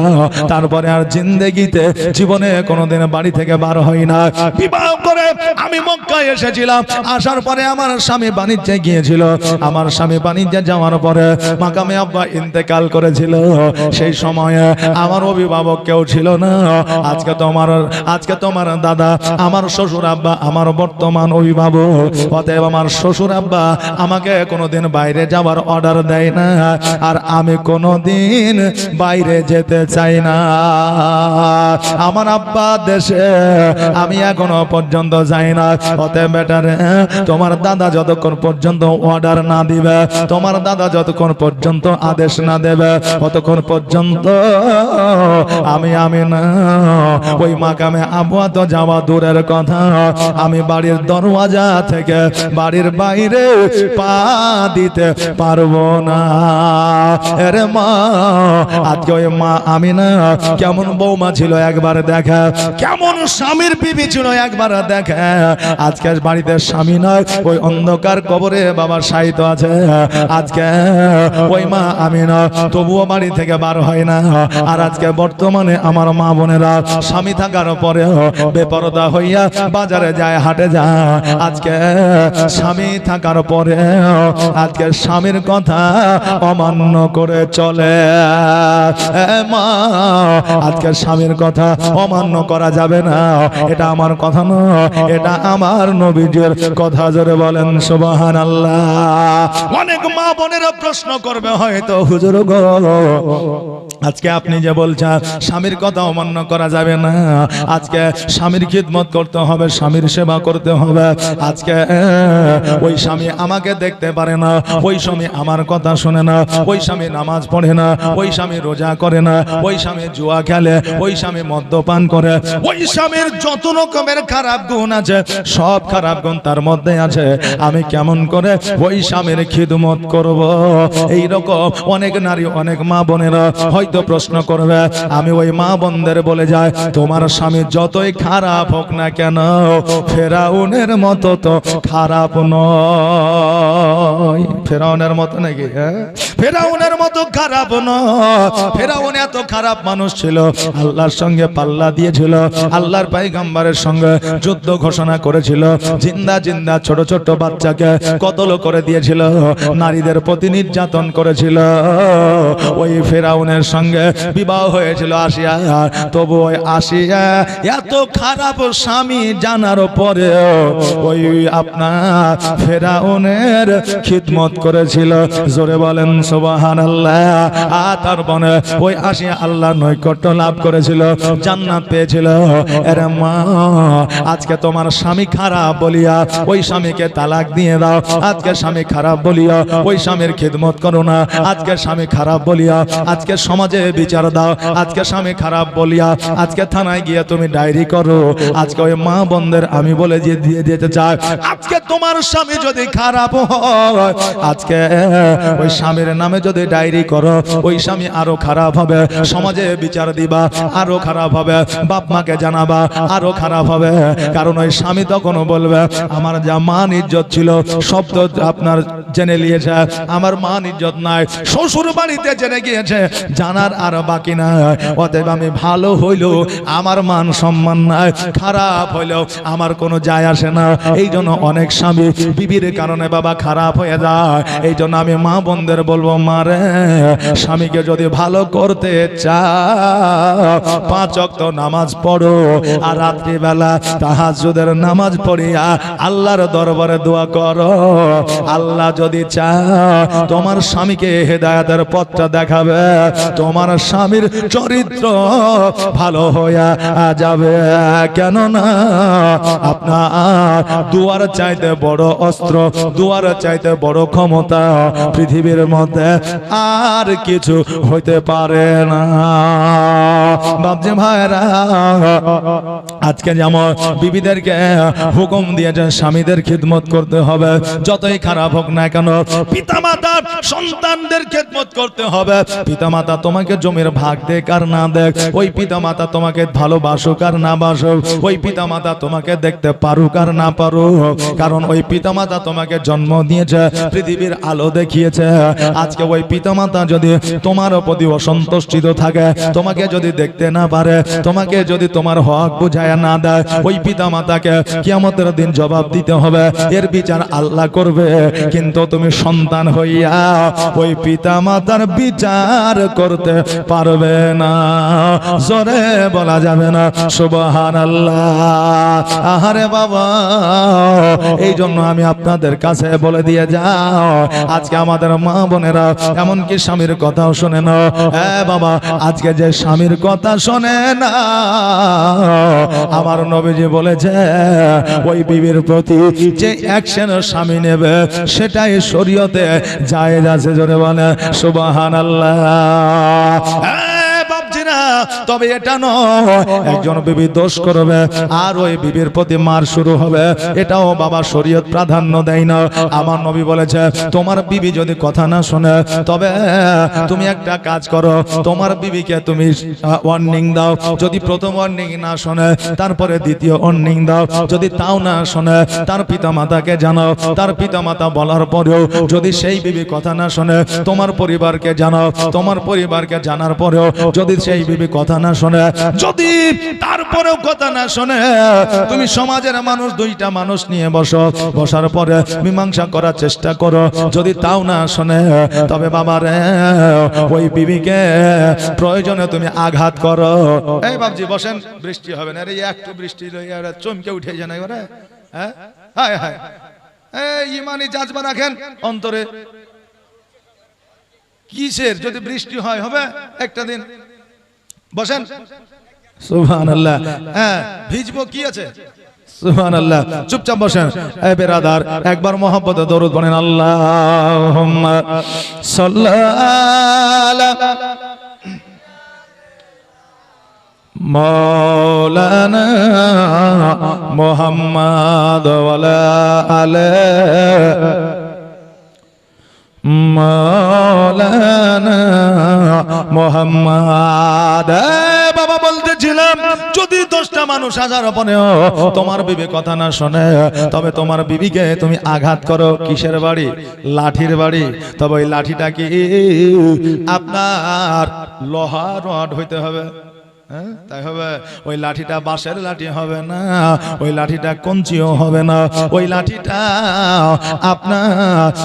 তারপরে আর জিন্দেগিতে জীবনে কোনোদিন বাড়ি থেকে বার হই না। বিবাহ করে আমি মক্কায় এসেছিলাম, আসার পরে আমার স্বামী বাণিজ্যে গিয়েছিল। আমার স্বামী বাণিজ্যে যাওয়ার পরে মাকামে আব্বা ইন্তেকাল করেছিল। সেই সময়ে আমার অভিভাবক কেউ ছিল না। আজকে তোমার দাদা, আমার শ্বশুর আব্বা আমার বর্তমান অভিভাবক। অতএব আমার শ্বশুর আব্বা আমাকে কোনোদিন বাইরে যাওয়ার অর্ডার দেয় না, আর আমি কোনোদিন বাইরে যেতে চাই না। আমার আব্বা দেশে, আমি এখনো পর্যন্ত যাই না। অতএব বেটার, তোমার দাদা যতক্ষণ পর্যন্ত অর্ডার না দিবে, তোমার দাদা যতক্ষণ পর্যন্ত আদেশ না দেবে, ততক্ষণ পর্যন্ত আমি না ওই মাকামে আব্বা তো যাওয়া দূরের কথা, আমি বাড়ির দরওয়াজা থেকে বাড়ির বাইরে পা দিতে পারবো না। আরে মা, আজকে ওই মা আমিনা কেমন বৌমা ছিল একবার দেখা, কেমন স্বামীর বিবি ছিল একবার দেখা। আজকে বাড়িতে স্বামী নয়, ওই অন্ধকার কবরে বাবা শায়িত আছে। আজকে ওই মা আমিনা তবুও বাড়ি থেকে বার হয় না। আর আজকে বর্তমানে আমার মা বোনেরা স্বামী থাকার পরে বেপরদা হইয়া বাজারে যায়, হাটে যায়। আজকে স্বামী থাকার পরে আজকে স্বামীর কথা অমান্য করে চলে। মা, আজকে স্বামীর কথা অমান্য করা যাবে না। এটা আমার কথা না, এটা আমার নবীজির কথা। জোরে বলেন সুবহানাল্লাহ। অনেক মা বোনেরা প্রশ্ন করবে হয়তো, হুজুর গো, আজকে আপনি যে বলছেন স্বামীর কথা অমান্য করা যাবে না, আজকে স্বামীর খিদমত করতে হবে, স্বামীর সেবা করতে হবে। আজকে ওই স্বামী আমাকে দেখতে পারে না, ওই স্বামী আমার কথা শুনে না, ওই স্বামী নামাজ পড়ে না, ওই স্বামী রোজা করে না, ওই স্বামী জুয়া খেলে, ওই স্বামী মদ্যপান করে, ওই স্বামীর যত রকমের খারাপ গুণ আছে, সব খারাপ গুণ তার মধ্যে আছে। আমি কেমন করে ওই স্বামীর খিদমত করব? এই রকম অনেক নারী, অনেক মা বোনেরা হয়তো প্রশ্ন করবে। আমি ওই মা বোনদের বলে যাই, তোমার স্বামী যতই খারাপ হোক না কেন, ফেরাউনের মতো তো খারাপ নয়। ফেরাউনের মতো নাকি? ফেরাউনের মতো খারাপ নয়। ফেরাউন এত খারাপ মানুষ ছিল, আল্লাহর সঙ্গে পাল্লা দিয়েছিল, আল্লাহর পয়গম্বরের সঙ্গে যুদ্ধ ঘোষণা করেছিল, জিন্দা জিন্দা ছোট ছোট বাচ্চাকে কতল করে দিয়েছিল, নারীদের প্রতি নির্যাতন করেছিল। ওই ফেরাউনের সঙ্গে বিবাহ হয়েছিল আসিয়া। তবু ওই আসিয়া এত খারাপ স্বামী জানার পরে ওই আপনার ফেরাউনের খিদমত করেছিল। জোরে বলেন সুবহানাল্লাহ। তার বনে ওই আসিয়া আল্লাহর নৈকট্য লাভ করেছিল, জান্নাত পেয়েছিল। আরে মা, আজকে তোমার স্বামী খারাপ বলিয়া ওই স্বামীকে তালাক দিয়ে দাও। আজকে স্বামী খারাপ বলিয়া ওই স্বামীর খিদমত করো না। আজকে স্বামী খারাপ বলিয়া আজকে সমাজে বিচার দাও। আজকে স্বামী খারাপ বলিয়া আজকে থানায় গিয়ে তুমি ডায়েরি করো। আজকে ওই মা বোনদের আমি বলে দিয়ে দিতে চাই, আজকে তোমার স্বামী যদি খারাপ হয়, আজকে ওই স্বামীর নামে যদি ডায়েরি করো, ওই স্বামী আরো খারাপ হবে। সমাজে বিচার দিবা, আরো খারাপ হবে। বাপ মাকে জানাবা, আরো খারাপ হবে। কারণ ওই স্বামী তখন বলবে, আমার যা মান ইজ্জত ছিল সব তো আপনার জেনে নিয়েছে, আমার মান ইজ্জত নাই। শ্বশুর বাড়িতে জেনে গিয়েছে, জানার আর বাকি নাই। অতএব আমি ভালো হইলেও আমার মান সম্মান নাই, খারাপ হইলেও আমার কোনো যায় আসে না। এই জন্য অনেক স্বামী বিবির কারণে বাবা খারাপ হয়ে যায়। এই জন্য আমি মা বোনদের বলবো, মারে স্বামীকে যদি ভালো করতে চাও, 5 ওয়াক্ত নামাজ পড়ো, আর রাত্রিবেলা তাহাজ্জুদের নামাজ পড়িয়া আল্লাহর দরবারে দোয়া করো। আল্লাহ যদি চায় তোমার স্বামীকে হেদায়েতের পথটা দেখাবে, তোমার তোমার স্বামীর চরিত্র ভালো হয়ে যাবে। কেননা আপনার দুয়ার চাইতে বড় অস্ত্র, দুয়ার চাইতে বড় ক্ষমতা পৃথিবীর মধ্যে আর কিছু হইতে পারে না। বাপজি ভাইরা, আজকে যেমন বিবিদেরকে হুকুম দিয়েছেন স্বামীদের খিদমত করতে হবে, যতই খারাপ হোক না কেন। পিতামাতার সন্তানদের খিদমত করতে হবে। পিতামাতা তোমাকে জমির ভাগ দেখ আর না দেখ, ওই পিতামাতা তোমাকে ভালোবাসুক আর না বাসুক, ওই পিতামাতা তোমাকে দেখতে পারুক আর না পারুক, কারণ ওই পিতামাতা তোমাকে জন্ম দিয়েছে, পৃথিবীর আলো দেখিয়েছে। আজকে ওই পিতামাতা যদি তোমার প্রতি অসন্তুষ্ট থাকে, তোমাকে যদি দেখতে না পারে, তোমাকে যদি তোমার হক বুঝায় না দেয়, ওই পিতামাতাকে কিয়ামতের দিন জবাব দিতে হবে। এর বিচার আল্লাহ করবে। কিন্তু তুমি সন্তান হইয়া ওই পিতামাতার বিচার করতে পারবে না। জোরে বলা যাবে না সুবহানাল্লাহ। আহারে বাবা, এই জন্য আমি আপনাদের কাছে বলে দিয়ে যাও, আজকে আমাদের মা বোনেরা এমনকি স্বামীর কথাও শোনে না। হ্যাঁ বাবা, আজকে যে স্বামীর কথা শোনে না, আমার নবীজি বলেছে ওই বিবির প্রতি যে অ্যাকশন স্বামী নেবে সেটাই শরীয়তে জায়েজ আছে। জোরে বলে সুবহানাল্লাহ। তবে এটা নয় একজন বিবি দোষ করবে আর ওই বিবির প্রতি মার শুরু হবে, এটাও বাবা শরীয়ত প্রাধান্য দেয় না। আমার নবী বলেছে তোমার বিবি যদি কথা না শোনে, তবে তুমি একটা কাজ করো, তোমার বিবিকে তুমি ওয়ার্নিং দাও। যদি প্রথম ওয়ার্নিং না শোনে, তারপরে দ্বিতীয় ওয়ার্নিং দাও। যদি তাও না শোনে, তার পিতামাতাকে জানাও। তার পিতামাতা বলার পরেও যদি সেই বিবি কথা না শোনে, তোমার পরিবারকে জানাও। তোমার পরিবারকে জানার পরেও যদি সেই বিবি কথা না শোনে, যদি তারপরেও কথা না শোনে, তুমি সমাজের মানুষ, দুইটা মানুষ নিয়ে বসো, বসার পরে মীমাংসা করার চেষ্টা করো। যদি তাও না শোনে, তবে বাবারে ওই বিবিকে প্রয়োজনে তুমি আঘাত করো। এই বাবজি বসেন, বৃষ্টি হবে না রে, একটু বৃষ্টি চমকে উঠে যায় না এবারে। হ্যাঁ হায় হায়, এই ইমানি জাজবা রাখেন অন্তরে। কিসের? যদি বৃষ্টি হয় হবে একটা দিন, বসেন। সুবহানাল্লাহ। হ্যাঁ ভিজবো, কি আছে? সুবহানাল্লাহ। চুপচাপ বসেন। এই বেরাদার, একবার মহব্বতে দরুদ পড়েন। আল্লাহুম্মা সাল্লি মাওলানা মুহাম্মদ ওয়ালা আলে মাওলানা মুহাম্মদ। বাবা বলতেছিলাম, যদি 10টা মানুষ হাজার পনেও তোমার বিবি কথা না শোনে, তবে তোমার বিবিকে তুমি আঘাত করো। কিসের বাড়ি? লাঠির বাড়ি। তবে ওই লাঠিটা কি আপনার লোহা রড হইতে হবে? তাই হবে। ওই লাঠিটা বাঁশের লাঠি হবে না, ওই লাঠিটা কঞ্চিও হবে না, ওই লাঠিটা আপনার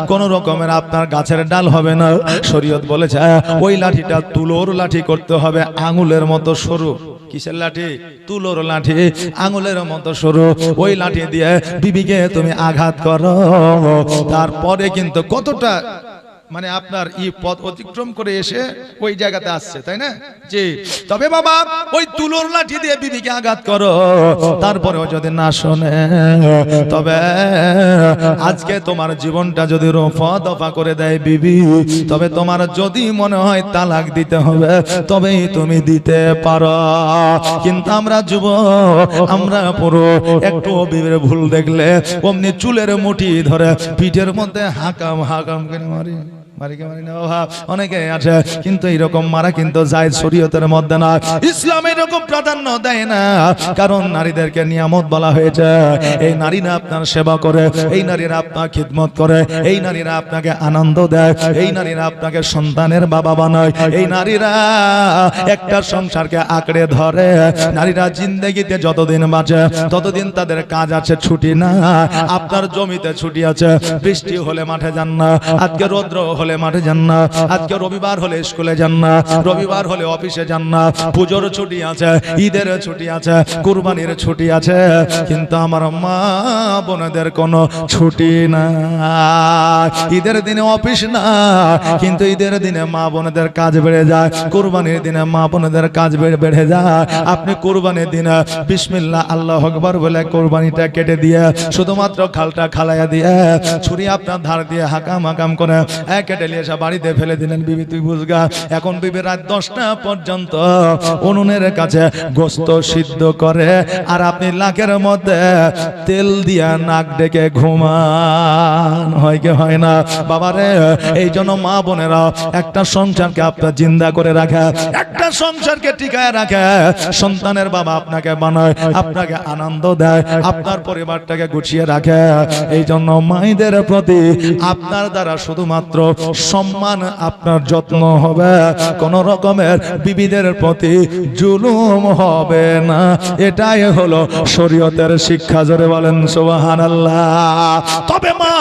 কোন রকমের আপনার গাছের ডাল হবে না। শরীয়ত বলেছে ওই লাঠিটা তুলোর লাঠি করতে হবে, আঙুলের মতো সরু। কিসের লাঠি? তুলোর লাঠি, আঙুলের মতো সরু। ওই লাঠি দিয়ে বিবিকে তুমি আঘাত করো। তারপরে কিন্তু কতটা মানে আপনার এই পথ অতিক্রম করে এসে ওই জায়গাতে আসছে, তাই না? জি। তবে বাবা ওই তুলোর লাঠি দিয়ে বিবিকে আঘাত করো, তারপরেও যদি না শোনে, তবে আজকে তোমার জীবনটা যদি রফা দফা করে দেয় বিবি, তবে তোমার যদি মনে হয় তালাক দিতে হবে, তবেই তুমি দিতে পারো। কিন্তু আমরা যুবক, আমরা পুরো একটু বিবির ভুল দেখলে অমনি চুলের মুঠি ধরে পিঠের মধ্যে হাকাম হাকাম করে মারি। অনেকে আছে, কিন্তু এরকম মারা কিন্তু জায়েজ শরীয়তের মধ্যে না। ইসলাম এরকম প্রাধান্য দেয় না, কারণ নারীদেরকে নিয়ামত বলা হয়েছে। এই নারীরা আপনার সেবা করে, এই নারীরা আপনার খিদমত করে, এই নারীরা আপনাকে আনন্দ দেয়, এই নারীরা আপনাকে সন্তানের বাবা বানায়, এই নারীরা একটা সংসারকে আঁকড়ে ধরে। নারীরা জিন্দেগিতে যতদিন বাঁচে ততদিন তাদের কাজ আছে, ছুটি না। আপনার জমিতে ছুটি আছে, বৃষ্টি হলে মাঠে যান না, আজকে রৌদ্র হলে হলে মাঠে যান না, আজকে রবিবার হলে স্কুলে যান না, রবিবার হলে অফিসে যান না, পুজোর ছুটি আছে, ঈদের ছুটি আছে, কুরবানির ছুটি আছে, কিন্তু আমার মা বোনদের কোনো ছুটি না। ঈদের দিনে অফিস না, কিন্তু ঈদের দিনে মা বোনদের কাজ বেড়ে যায়, কুরবানির দিনে মা বোনদের কাজ বেড়ে যায়। আপনি কুরবানির দিনে বিসমিল্লাহ আল্লাহু আকবার বলে কুরবানিটা কেটে দিয়ে শুধুমাত্র খালটা খালাইয়া দিয়ে ছুরি আপনার ধার দিয়ে হাকাম হাকাম করে কেটে নিয়ে এসে বাড়িতে ফেলে দিলেন। বিবি তুই বুঝগা, এখন বিবি রাত 10টা পর্যন্ত উনুনের কাছে গোস্ত সিদ্ধ করে, আর আপনি লাখের মধ্যে তেল দিয়া নাক ডেকে ঘুমান। হয় কি হয় না বাবারে? এই জন্য মা বোনেরা একটা সংসারকে আপনার জিন্দা করে রাখে, একটা সংসারকে টিকায় রাখে। সন্তানের বাবা আপনাকে বানায়, আপনাকে আনন্দ দেয়, আপনার পরিবারটাকে গুছিয়ে রাখে। এই জন্য মায়েদের প্রতি আপনার দ্বারা শুধুমাত্র সম্মান, আপনার যত্ন হবে, কোন রকমের বিবিদের প্রতি জুলুম হবে না। এটাই হলো শরীয়তের শিক্ষা। জোরে বলেন সুবহানাল্লাহ। তবে মা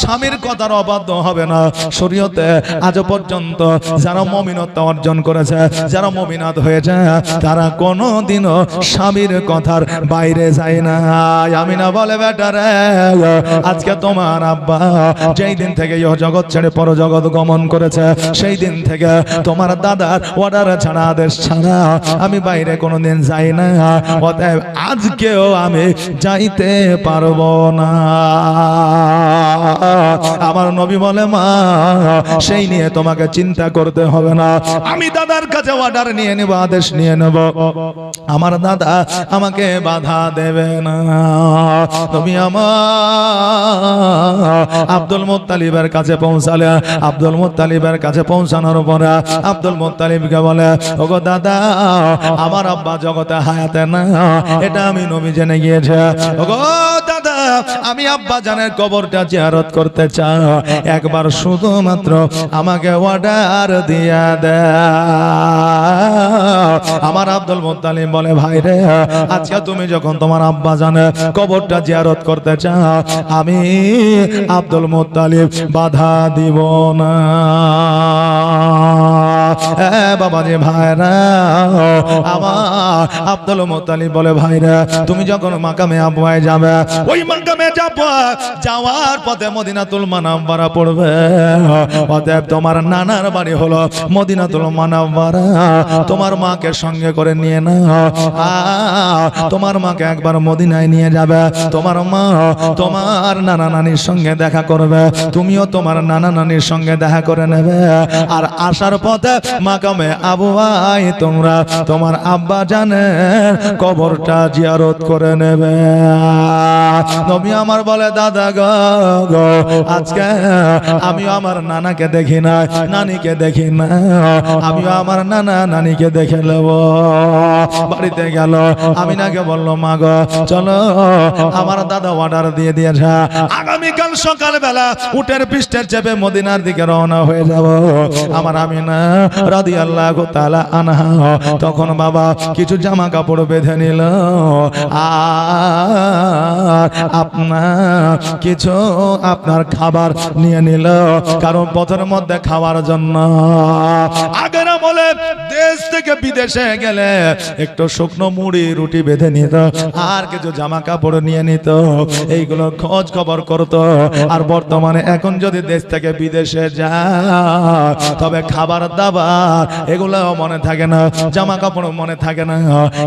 স্বামীর কথার অবাধ্য হবে না। শরীয়তে আজ পর্যন্ত যারা মুমিনত্ব অর্জন করেছে, যারা মুমিনাত হয়েছে, তারা কোনোদিনও স্বামীর কথার বাইরে যায় না। আমিনা বলে বেটারে, আজকে তোমার আব্বা যেই দিন থেকে ইহ জগৎ ছেড়ে পরজগৎ গমন করেছে, সেই দিন থেকে তোমার দাদার অর্ডার ছাড়া, আদেশ ছাড়া আমি বাইরে কোনোদিন যাই না। অতএব আজকেও আমি যাইতে পারবো না। আমার নবী বলে মা, সেই নিয়ে তোমাকে চিন্তা করতে হবে না। আমি দাদার কাছে অর্ডার নিয়ে নেব, আদেশ নিয়ে নেব, আমার দাদা আমাকে বাধা দেবে না। নবী আমার আব্দুল মুত্তালিবের কাছে পৌঁছালে, আব্দুল মুত্তালিবের কাছে পৌঁছানোর পরে আব্দুল মুত্তালিবকে বলে, ওগো দাদা, আমার আব্বা জগতে হায়াতে না, এটা আমি নবী জেনে গিয়েছে। ওগো দাদা, আমি আব্বা জানের কবরটা জিয়ারত করতে চাই, একবার শুধুমাত্র আমাকে অর্ডার দিয়া দে। আমার আব্দুল মুত্তালিব বলে, ভাই রে, আজকে তুমি যখন তোমার আব্বা জানের কবরটা জিয়ারত করতে চাও, আমি আব্দুল মুত্তালিব বাধা দিব না। বাবাজি ভাইরা আমার, আব্দুল মুত্তালিব বলে, ভাইরা তুমি যখন মাকামে আবওয়ায় যাবে, ওই মাকামে যাবো, যাওয়ার পথে মদিনাতুল মুনাওয়ারা পড়বে। অতএব তোমার নানার বাড়ি হলো মদিনাতুল মুনাওয়ারা, তোমার মাকে সঙ্গে করে নিয়ে না, তোমার মাকে একবার মদিনায় নিয়ে যাবে। তোমার মা তোমার নানা নানির সঙ্গে দেখা করবে, তুমিও তোমার নানা নানির সঙ্গে দেখা করে নেবে। আর আসার পথে মাকামে আবওয়ায় তোমরা তোমার আব্বা জানের কবরটা জিয়ারত করে নেবে। নবী আমার বলে, দাদা গো, আজকে আমিও আমার নানাকে দেখি না, নানিকে দেখি না, আমিও আমার নানা নানিকে দেখে নেব। বাড়িতে গেল, আমিনাকে বললো, মা গো চলো, আমার দাদা অর্ডার দিয়ে দিয়েছে, আগামীকাল সকালবেলা উটের পৃষ্ঠে চেপে মদিনার দিকে রওনা হয়ে যাব। আমার আমিনা রাদিয়াল্লাহু তাআলা আনহা তখন বাবা কিছু জামা কাপড় বেঁধে নিল, আর আপনার কিছু আপনার খাবার নিয়ে নিল, কারণ পথের মধ্যে খাওয়ার জন্য। আগের আমলে দেশ থেকে বিদেশে গেলে একটু শুকনো মুড়ি রুটি বেঁধে নিত, আর কিছু জামা কাপড় নিয়ে নিত, এইগুলো খোঁজ খবর করত। আর বর্তমানে এখন যদি দেশ থেকে বিদেশে যায়, তবে খাবার দাবার এগুলো মনে থাকে না, জামা কাপড় মনে থাকে না,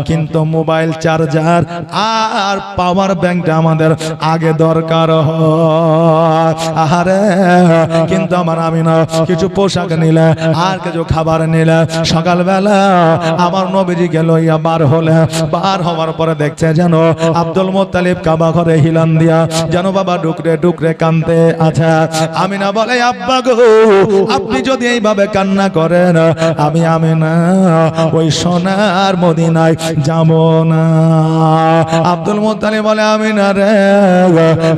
কিন্তু মোবাইল চার্জার আর পাওয়ার ব্যাংকটা আমাদের আগে দরকার হয়। আহারে, কিন্তু আমার আমিনা কিছু পোশাক নিলে, আর কিছু খাবার নিলে, সকালবেলা আমার নবীজি গেল ইয়া বার হলে, বার হওয়ার পরে দেখছে যেন আব্দুল মুত্তালিব কাবা ঘরে হিলান দিয়া যেন বাবা ডুকরে ডুকরে কানতে আছে। আমিনা বলে, আব্বা গো, আপনি যদি এইভাবে কান্না করেন, আমি আমিনা ওই সোনার মদিনায় যাব না। আব্দুল মুত্তালিব বলে, আমিনা রে,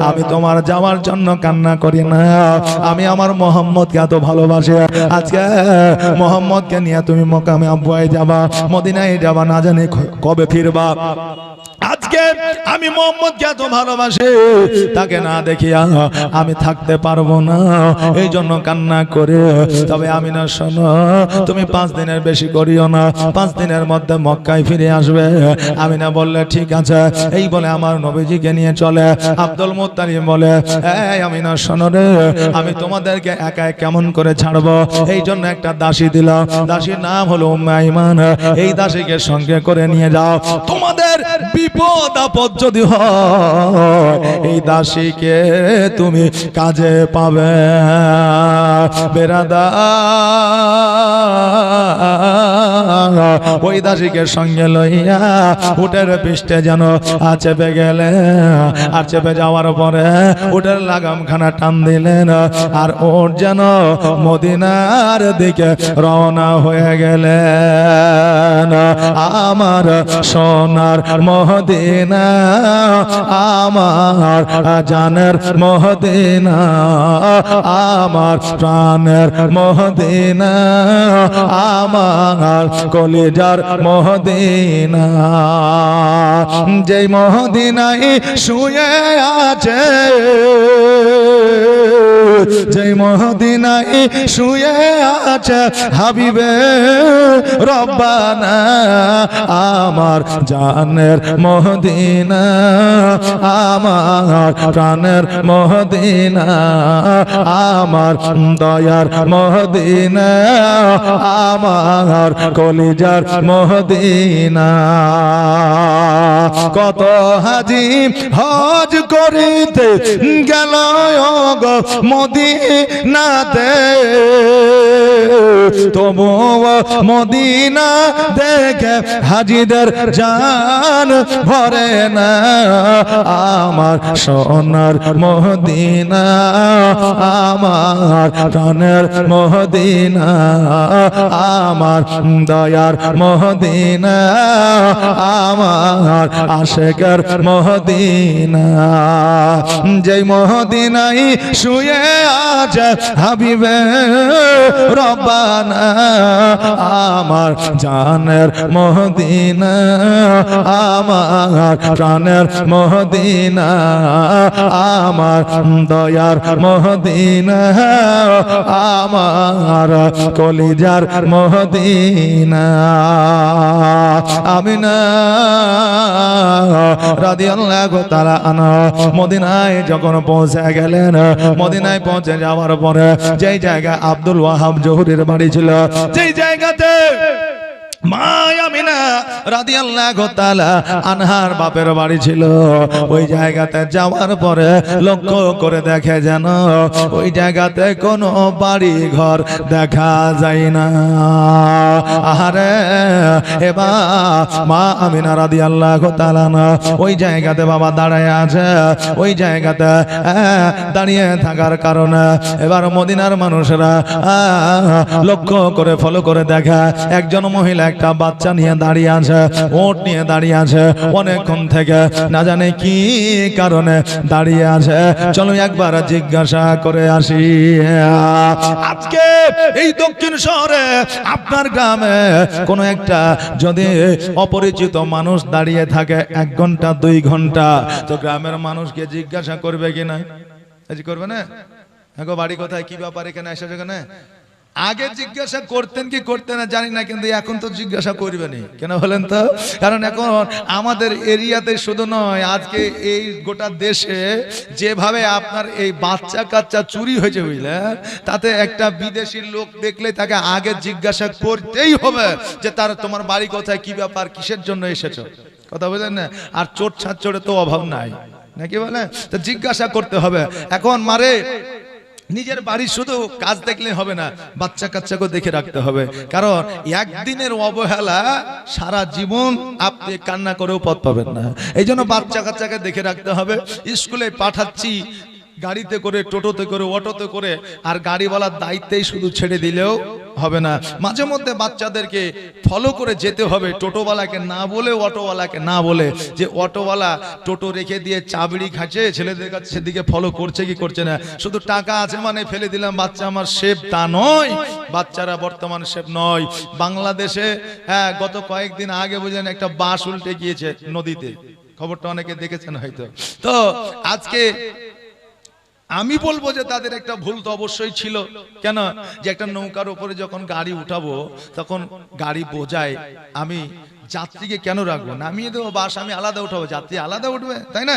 আমি তোমার যাওয়ার জন্য কান্না করি না, আমি আমার মোহাম্মদকে এত ভালোবাসি। আজকে মোহাম্মদকে নিয়ে তুমি মাকামে আবওয়ায় যাবা, মদিনায় যাবা, না জানি কবে ফিরবা। আজকে আমি মোহাম্মদকে এত ভালোবাসি, তাকে না দেখিয়া আমি থাকতে পারবো না, এই জন্য কান্না করে। তবে আমিনা শোনো, তুমি 5 দিনের বেশি করিও না, 5 দিনের মধ্যে মক্কায় ফিরে আসবে। আমিনা বললে ঠিক আছে। এই বলে আমার নবীজিকে নিয়ে চলে। আব্দুল মুত্তালিব বলে, এই আমিনা শোনো রে, আমি তোমাদেরকে একা কেমন করে ছাড়বো, এই জন্য একটা দাসী দিলাম, দাসীর নাম হলো উম্মে আইমান। এই দাসীকে সঙ্গে করে নিয়ে যাও, তোমাদের বিপদ আপদ যদি হয় এই দাসীকে তুমি কাজে পাবে। বেরাদা ওই দাসীকে সঙ্গে লইয়া উটের পৃষ্ঠে যেন চেপে গেলে, আর চেপে যাওয়ার পরে উটের লাগামখানা টান দিলেন, আর ওট যেন মদিনার দিকে রওনা হয়ে গেলেন। আমার সোনার মদিনা, আমার জানের মদিনা, আমার প্রাণের মদিনা, আমার কলিজার মদিনা, যেই মদিনায় শুয়ে আছে, যেই মদিনায় শুয়ে আছে হাবিবে রব্বানা, আমার জানের মদিনা, আমার প্রাণের মদিনা, আমার দয়ার মদিনা, আমার কলিজার মদিনা। কত হাজি হজ করিতে গেল গো মদিনাতে, তবু মদিনা দেখে হাজিদের জান ভরে না। আমার সোনার মদিনা, আমার প্রাণের মদিনা, আমার দয়ার মদিনা, আমার আশেকের মদিনা, যেই মদিনায় শুয়ে আছে হাবিবে রব্বানা, আমার জানের মদিনা, আমার প্রাণের মদিনা, আমার দয়ার মদিনা, আমার কলিজার মদিনা। আমিনা রাদিয়াল্লাহু তাআলা আনহা মদিনায় যখন পৌঁছে গেলেন, মদিনায় পৌঁছে যাওয়ার পরে যেই জায়গায় আব্দুল ওয়াহাব জহুরীর বাড়ি ছিল, যেই জায়গাতে মা আমিনা রাদিয়াল্লাহু তাআলা আনহার বাপের বাড়ি ছিল, ওই জায়গাতে যাওয়ার পরে লক্ষ্য করে দেখে যেন ওই জায়গাতে কোনো বাড়ি ঘর দেখা যায় না। আহারে এবার মা আমিনা রাদিয়াল্লাহু তাআলা ওই জায়গাতে বাবা দাঁড়ায় আছে, ওই জায়গাতে দাঁড়িয়ে থাকার কারণে এবার মদিনার মানুষেরা লক্ষ্য করে ফলো করে দেখা একজন মহিলা একটা বাচ্চা নিয়ে দাঁড়িয়ে আছে, ওট নিয়ে দাঁড়িয়ে আছে, অনেকক্ষণ থেকে না জানে কি কারণে দাঁড়িয়ে আছে। চলো একবার জিজ্ঞাসা করে আসি। আজকে এই দক্ষিণ শহরে আপনার গ্রামে কোনো একটা যদি অপরিচিত মানুষ দাঁড়িয়ে থাকে 1 ঘন্টা 2 ঘন্টা, তো গ্রামের মানুষকে জিজ্ঞাসা করবে কিনা? করবে না? এখন বাড়ি কোথায়, কি ব্যাপার, এখানে এসেছে কেন? আগে জিজ্ঞাসা করতেন কি করতেন না জানি না, কিন্তু এখন তো জিজ্ঞাসা করবেনই। কেন বলেন তো? কারণ এখন আমাদের এরিয়াতে শুধু নয়, আজকে এই গোটা দেশে যেভাবে আপনার এই বাচ্চা কাচ্চা চুরি হয়েছে বুঝলেন, তাতে একটা বিদেশি লোক দেখলে তাকে আগে জিজ্ঞাসা করতেই হবে যে তোমার বাড়ি কোথায়, কি ব্যাপার, কিসের জন্য এসেছো, কথা বুঝলেন না? আর চোর ছাড়চোরে তো অভাব নাই, নাকি বলে? তো জিজ্ঞাসা করতে হবে। এখন মারে নিজের বাড়ি শুধু কাজ দেখলে হবে না, বাচ্চা কাচ্চাকে দেখে রাখতে হবে, কারণ একদিনের অবহেলা সারা জীবন আপনি কান্না করেও পথ পাবেন না। এই জন্য বাচ্চা কাচ্চাকে দেখে রাখতে হবে। স্কুলে পাঠাচ্ছি গাড়িতে করে, টোটোতে করে, অটোতে করে, আর গাড়িওয়ালার দায়িত্বেই শুধু ছেড়ে দিলেও হবে না, মাঝে মধ্যে বাচ্চাদেরকে ফলো করে যেতে হবে। টোটোওয়ালাকে না বলে, অটোওয়ালাকে না বলে, যে অটোওয়ালা টোটো রেখে দিয়ে চাবড়ি খাচ্ছে, ছেলেদের কাছে সেদিকে ফলো করছে কি করছে না, শুধু টাকা আছে মানে ফেলে দিলাম বাচ্চা আমার সেফ, তা নয়। বাচ্চারা বর্তমান সেফ নয়। বাংলাদেশে গত কয়েকদিন আগে বুঝলেন একটা বাস উল্টে গিয়েছে নদীতে, খবরটা অনেকে দেখেছেন হয়তো। তো আজকে আমি বলবো যে তাদের একটা ভুল তো অবশ্যই ছিল। কেন? যে একটা নৌকার উপরে যখন গাড়ি উঠাবো তখন গাড়ি বোঝায়, আমি যাত্রীকে কেন রাখবো, নামিয়ে দেবো, বাস আমি আলাদা উঠাবো, যাত্রী আলাদা উঠবে, তাই না?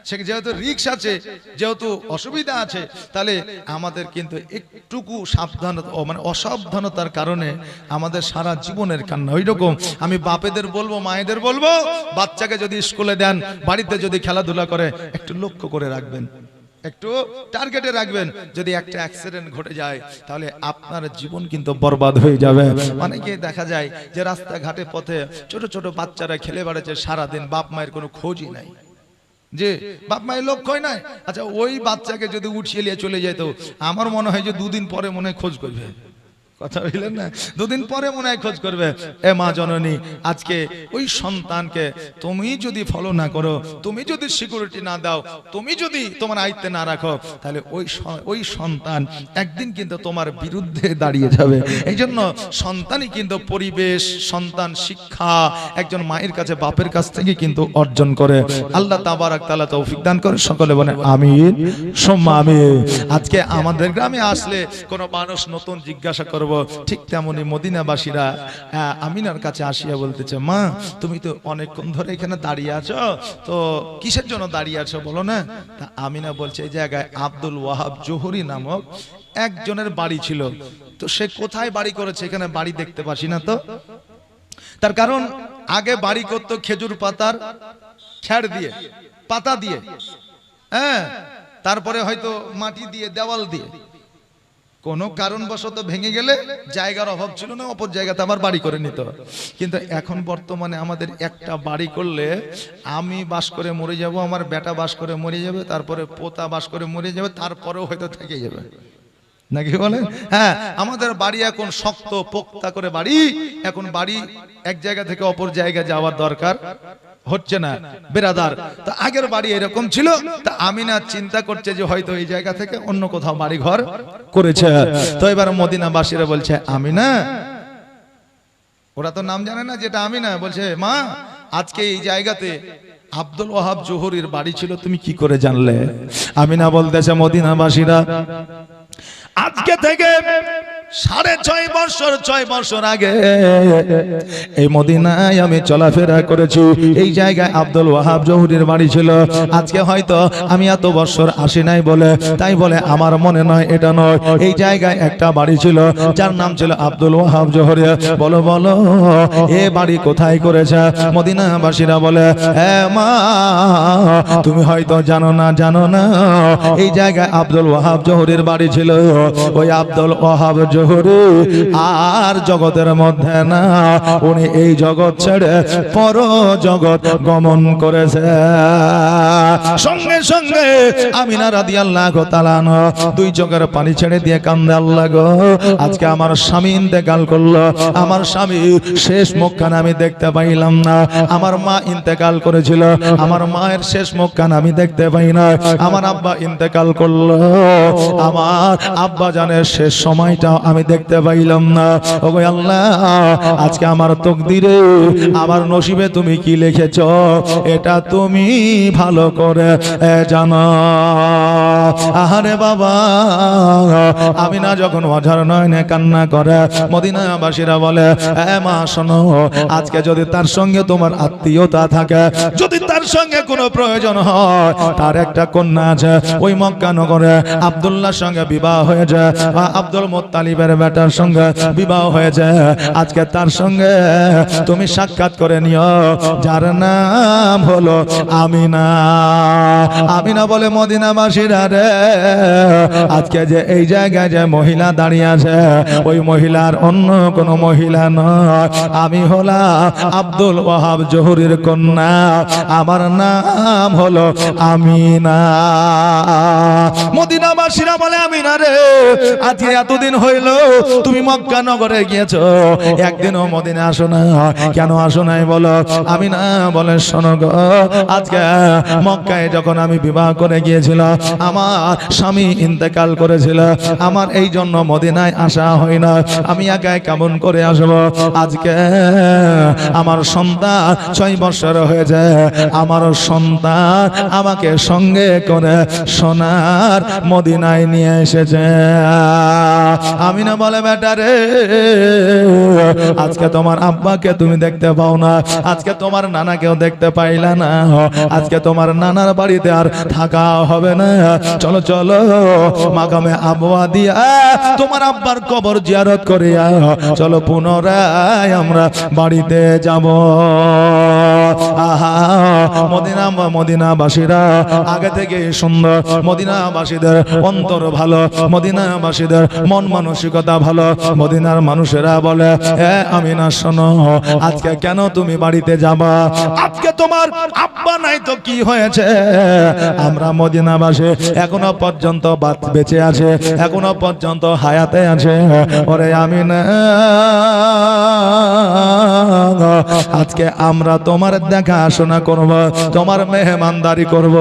সে যেহেতু রিস্ক আছে, যেহেতু অসুবিধা আছে, তাহলে আমাদের কিন্তু একটুকু সাবধানতা মানে অসাবধানতার কারণে আমাদের সারা জীবনের কান্না। ওই রকম আমি বাপেদের বলবো, মায়েদের বলবো, বাচ্চাকে যদি স্কুলে দেন, বাড়িতে যদি খেলাধুলা করে, একটু লক্ষ্য করে রাখবেন, একটু টার্গেটে রাখবেন। যদি একটা অ্যাক্সিডেন্ট ঘটে যায় তাহলে আপনার জীবন কিন্তু বরবাদ হয়ে যাবে। অনেকে দেখা যায় যে রাস্তাঘাটে পথে ছোট ছোট বাচ্চারা খেলে বেড়াচ্ছে সারাদিন, বাপ মায়ের কোনো খোঁজই নাই, যে বাপ মায়ের লক্ষ্যই নাই। আচ্ছা, ওই বাচ্চাকে যদি উঠিয়ে নিয়ে চলে যেত, আমার মনে হয় যে দুদিন পরে মনে হয় খোঁজ করবে, কথা বললেন না, দুদিন পরে মনে হয় খোঁজ করবে। এ মা জননী, আজকে ওই সন্তানকে তুমি যদি ফলো না করো, তুমি যদি সিকিউরিটি না দাও, তুমি যদি তোমার আয়ত্তে না রাখো, তাহলে ওই সন্তান একদিন কিন্তু তোমার বিরুদ্ধে দাঁড়িয়ে যাবে। এই জন্য সন্তানই কিন্তু পরিবেশ, সন্তান শিক্ষা একজন মায়ের কাছে, বাপের কাছ থেকে কিন্তু অর্জন করে। আল্লাহ তাবারাক তাআলা তৌফিক দান করে। সকলে বলেন আমিন সুম্মা আমিন। আজকে আমাদের গ্রামে আসলে কোনো মানুষ নতুন জিজ্ঞাসা করবে, ঠিক তেমনি মদিনাবাসীরা আমিনার কাছে আসিয়া বলতেছে, মা তুমি তো অনেকক্ষণ ধরে এখানে দাঁড়িয়ে আছো, তো কিসের জন্য দাঁড়িয়ে আছো বলো না? তা আমিনা বলছে, এই জায়গায় আব্দুল ওয়াহাব জোহরি নামক একজনের বাড়ি ছিল, তো সে কোথায় বাড়ি করেছে এখানে বাড়ি দেখতে পাচ্ছি না। তো তার কারণ আগে বাড়ি করতো খেজুর পাতার খ্যাড় দিয়ে, পাতা দিয়ে, হ্যাঁ, তারপরে হয়তো মাটি দিয়ে, দেওয়াল দিয়ে। কোনো কারণবশত ভেঙে গেলে জায়গার অভাব ছিল না, অপর জায়গাতে আবার বাড়ি করে নিত। কিন্তু এখন বর্তমানে আমাদের একটা বাড়ি করলে আমি বাস করে মরে যাব, আমার বেটা বাস করে মরে যাবে, তারপরে পোতা বাস করে মরে যাবে, তারপরেও হয়তো থেকে যাবে, নাকি বলেন? হ্যাঁ, আমাদের বাড়ি এখন শক্ত পোক্তা করে বাড়ি। এখন বাড়ি এক জায়গা থেকে অপর জায়গায় যাওয়ার দরকার হচ্ছে না বেরাদার। তো আগের বাড়ি এরকম ছিল। তা আমিনা চিন্তা করছে যে হয়তো এই জায়গা থেকে অন্য কোথাও বাড়ি ঘর করেছে। তো এবার মদিনাবাসীরা বলছে, আমিনা, ওরা তো নাম জানে না যেটা আমিনা, বলছে, মা আজকে এই জায়গাতে আব্দুল ওয়াহাব জোহরির বাড়ি ছিল, তুমি কি করে জানলে? আমিনা বলতেছে, মদিনাবাসীরা আজকে থেকে 6.5 বছর আগে এই মদিনায় আমি চলাফেরা করেছি, এই জায়গায় আব্দুল ওয়াহাব জোহরির বাড়ি ছিল। আজকে হয়তো আমি এত বছর আসি নাই বলে, তাই বলে আমার মনে নয় এটা নয়, এই জায়গায় একটা বাড়ি ছিল যার নাম ছিল আব্দুল ওয়াহাব জোহরি। বলো বলো এ বাড়ি কোথায় করেছে? মদিনাবাসীরা বলে, হ্যাঁ মা, তুমি হয়তো জানো না, এই জায়গায় আব্দুল ওয়াহাব জোহরির বাড়ি ছিল। ওই আব্দুল ওয়াহাব জোহরি আর জগতের মধ্যে না, উনি এই জগৎ ছেড়ে পর জগৎ গমন করেছে। সঙ্গে সঙ্গে আমিনা রাদিয়াল্লাহু তাআলা দুই চোখের পানি ছেড়ে দিয়ে কান্দে, আল্লাহ গো, আজকে আমার স্বামী ইন্তেকাল করলো, আমার স্বামী শেষ মুখখানা আমি দেখতে পাইলাম না। আমার মা ইন্তেকাল করেছিল, আমার মায়ের শেষ মুখখানা আমি দেখতে পাই না। আমার আব্বা ইন্তেকাল করলো, আমার আব্বা জানের শেষ সময়টা আমি দেখতে পাইলাম না। ওগো আল্লাহ, আজকে আমার তকদিরে, আমার নসিবে তুমি কি লিখেছো এটা তুমি ভালো করে জানো। আহারে বাবা, আমিনা যখন অঝার নয়নে কান্না করে, মদিনাবাসীরা বলে, এ মা শোনো, আজকে যদি তার সঙ্গে তোমার আত্মীয়তা থাকে, যদি তার সঙ্গে কোনো প্রয়োজন হয়, তার একটা কন্যা আছে ওই মক্কা নগরে, আব্দুল্লাহর সঙ্গে বিবাহ হয়েছে, আব্দুল মুত্তালিবের বেটার সঙ্গে বিবাহ হয়েছে, আজকে তার সঙ্গে তুমি সাক্ষাৎ করে নিও, যার নাম হলো আমিনা। আমিনা বলে, মদিনাবাসীরা রে, আজকে যে এই জায়গায় যে মহিলা দাঁড়িয়ে আছে, ওই মহিলার অন্য কোনো মহিলা নয়, আমি হলাম আব্দুল ওয়াহাব জোহরির কন্যা, আমার নাম হলো আমিনা। মদিনাবাসীরা বলে, আমিনা রে, আজকে এতদিন হইল তুমি মক্কা নগরে গিয়েছো, একদিনও মদিনা আসো না, কেন আসো নাই বলো? আমিনা বলে শোনো গো, আজকে মক্কায় যখন আমি বিবাহ করে গিয়েছিলাম, আমার স্বামী ইন্তেকাল করেছিল, আমার এই জন্য মদিনায় আসা হয় না। আমি একা কেমন করে আসবো? আজকে আমার সন্তান 6 বছর হয়েছে, আমার সন্তান আমাকে সঙ্গে করে সোনার মদিনায় নিয়ে এসেছে। আমিনা বলে বেটা রে, আজকে তোমার আব্বাকে তুমি দেখতে পাও না, আজকে তোমার নানাকেও দেখতে পাইলা না, আজকে তোমার নানার বাড়িতে আর থাকা হবে না। চলো চলো মাকামে আবওয়া দিয়া তোমার আব্বার কবর জিয়ারত করিয়া চলো পুনরায় আমরা বাড়িতে যাব। আহা, মদিনাবাসীরা আগে থেকে সুন্দর, মদিনাবাসীদের অন্তর ভালো, মদিনাবাসীদের মন মানসিকতা ভালো। মদিনার মানুষেরা বলে, আমিনা শোনো, আজকে কেন তুমি বাড়িতে যাবা? আজকে তোমার আব্বা নাই তো কি হয়েছে? আমরা মদিনাবাসী এখনো পর্যন্ত বেঁচে আছে, এখনো পর্যন্ত হায়াতে আছে। ওরে আমিনা, আজকে আমরা তোমার দেখাশোনা করব, তোমার মেহমানদারি করব,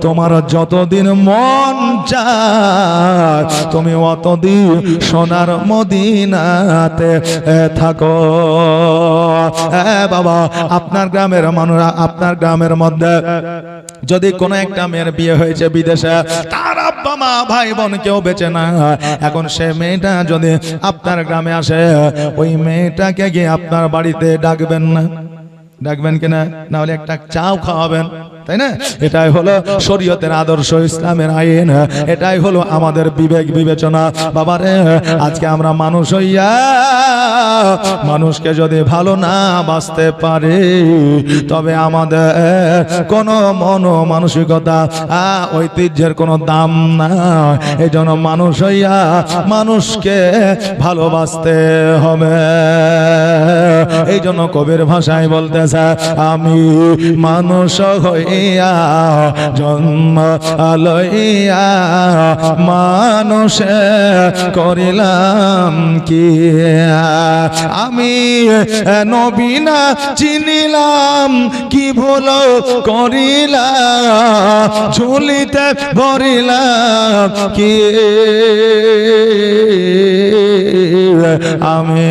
তোমার যতদিন মন চায় তুমি অতদিন সোনার মদিনাতে থাকো। বাবা, আপনার গ্রামের মানুষরা, আপনার গ্রামের মধ্যে যদি কোনো একটা মেয়ের বিয়ে হয়েছে বিদেশে, তার আব্বা মা ভাই বোন কেউ বেঁচে না, এখন সে মেয়েটা যদি আপনার গ্রামে আসে, ওই মেয়েটাকে গিয়ে আপনার বাড়িতে ডাকবেন না? ডাকবেন কিনা? না হলে একটা চাও খাওয়াবেন, তাই না? এটাই হলো শরীয়তের আদর্শ, ইসলামের আইন, এটাই হলো আমাদের বিবেক বিবেচনা। বাবারে, আজকে আমরা মানুষ হইয়া মানুষকে যদি ভালো না বাঁচতে পারি, তবে আমাদের কোনো মানসিকতা ঐতিহ্যের কোনো দাম না। এই জন্য মানুষ হইয়া মানুষকে ভালোবাসতে হবে। এই জন্য কবির ভাষায় বলতেছে, আমি মানুষ হইয়া জন্ম লইয়া মানুষে করিলাম কি? আমি নবী না চিনিলাম, কি ভুল করিলাম, ঝুলিতে ভরিলাম কি? আমি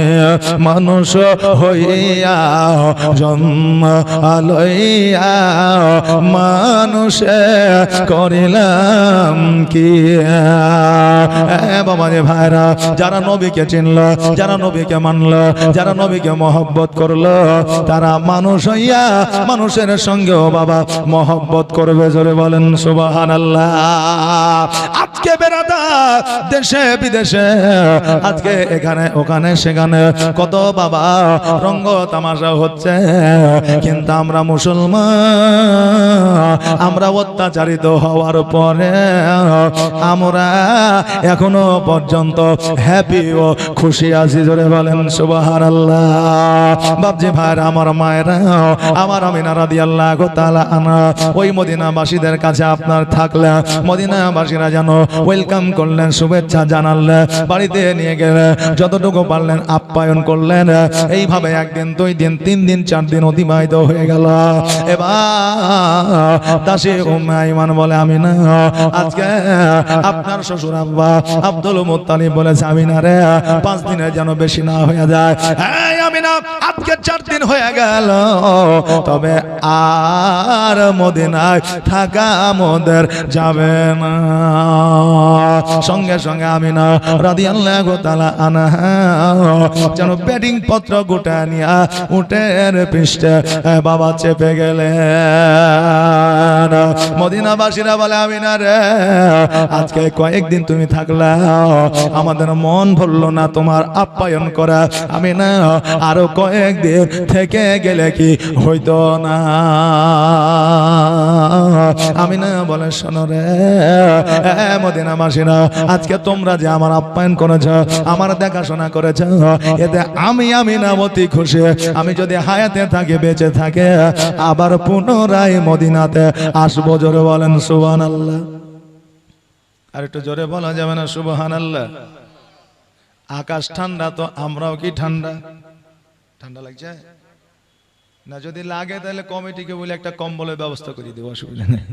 মানুষ হইয়া জন্ম লইয়া মানুষে করিলাম কি? বাবা রে ভাইরা, যারা নবীকে চিনল, যারা নবীকে মানল, যারা নবীকে মহব্বত করলো, তারা মানুষ হইয়া মানুষের সঙ্গেও বাবা মহব্বত করবে। জোরে বলেন সুবহানাল্লাহ। আজকে বেরাদা দেশে বিদেশে, আজকে এখানে ওখানে সেখানে কত বাবা রঙ্গ তামাশা হচ্ছে, কিন্তু আমরা মুসলমান, আমরা অত্যাচারিত হওয়ার পরে আমরা এখনো পর্যন্ত হ্যাপি ও খুশি আছি। জোরে বলেন সুবহানাল্লাহ। বাপজি ভাইরা, আমার মায়েরা, আমার আমিনা রাদিয়াল্লাহু তাআলা আনহা ওই মদিনাবাসীদের কাছে আপনার থাকলে, মদিনাবাসীরা যেন ওয়েলকাম করলেন, শুভেচ্ছা জানালেন, বাড়িতে নিয়ে গেলেন, যতটুকু পারলেন আপ্যায়ন করলেন। এইভাবে একদিন, 2 দিন, 3 দিন, 4 দিন অতিবাহিত হয়ে গেল। এবার দাসী উম্মে আইমান বলে, আমিনা, আজকে আপনার শ্বশুর আব্বা আব্দুল মুত্তালিব বলেছে, আমিনা রে, 5 দিনের যেন বেশি না হয়ে যায়। আমিনা, আজকে 4 দিন হয়ে গেল, তবে আর মদিনায় থাকা আমাদের যাবে না। সঙ্গে সঙ্গে আমিনা রাদিয়াল্লাহু তাআলা আনহা যেন বেডিং পত্র গোটা নিয়া উটের পৃষ্ঠে বাবা চেপে গেলেন। মদিনাবাসীরা বলে, আমিনা রে, আজকে কয়েকদিন তুমি থাকলা, আমাদের মন ভরলো না তোমার আপ্যায়ন করা। আমিনা, আরো কয়েকদিন থেকে গেলে কি হইতো না? আমিনা বলে, শোনো রে মদিনাবাসীরা, আজকে তোমরা যে আমার আপ্যায়ন করেছ, আমার দেখাশোনা করেছ, এতে আমি আমিনা অতি খুশি। আমি যদি হায়াতে থাকি, বেঁচে থাকে, আবার পুনরায় মদিনাতে আসবো। জোরে বলেন সুবহানাল্লাহ। আর একটু জোরে বলা যাবে না সুবহানাল্লাহ? আকাশ ঠান্ডা তো আমরাও কি ঠান্ডা? ঠান্ডা লাগছে না? যদি লাগে তাহলে কমিটিকে বলে একটা কম্বলের ব্যবস্থা করে দেবো, অসুবিধা নেই।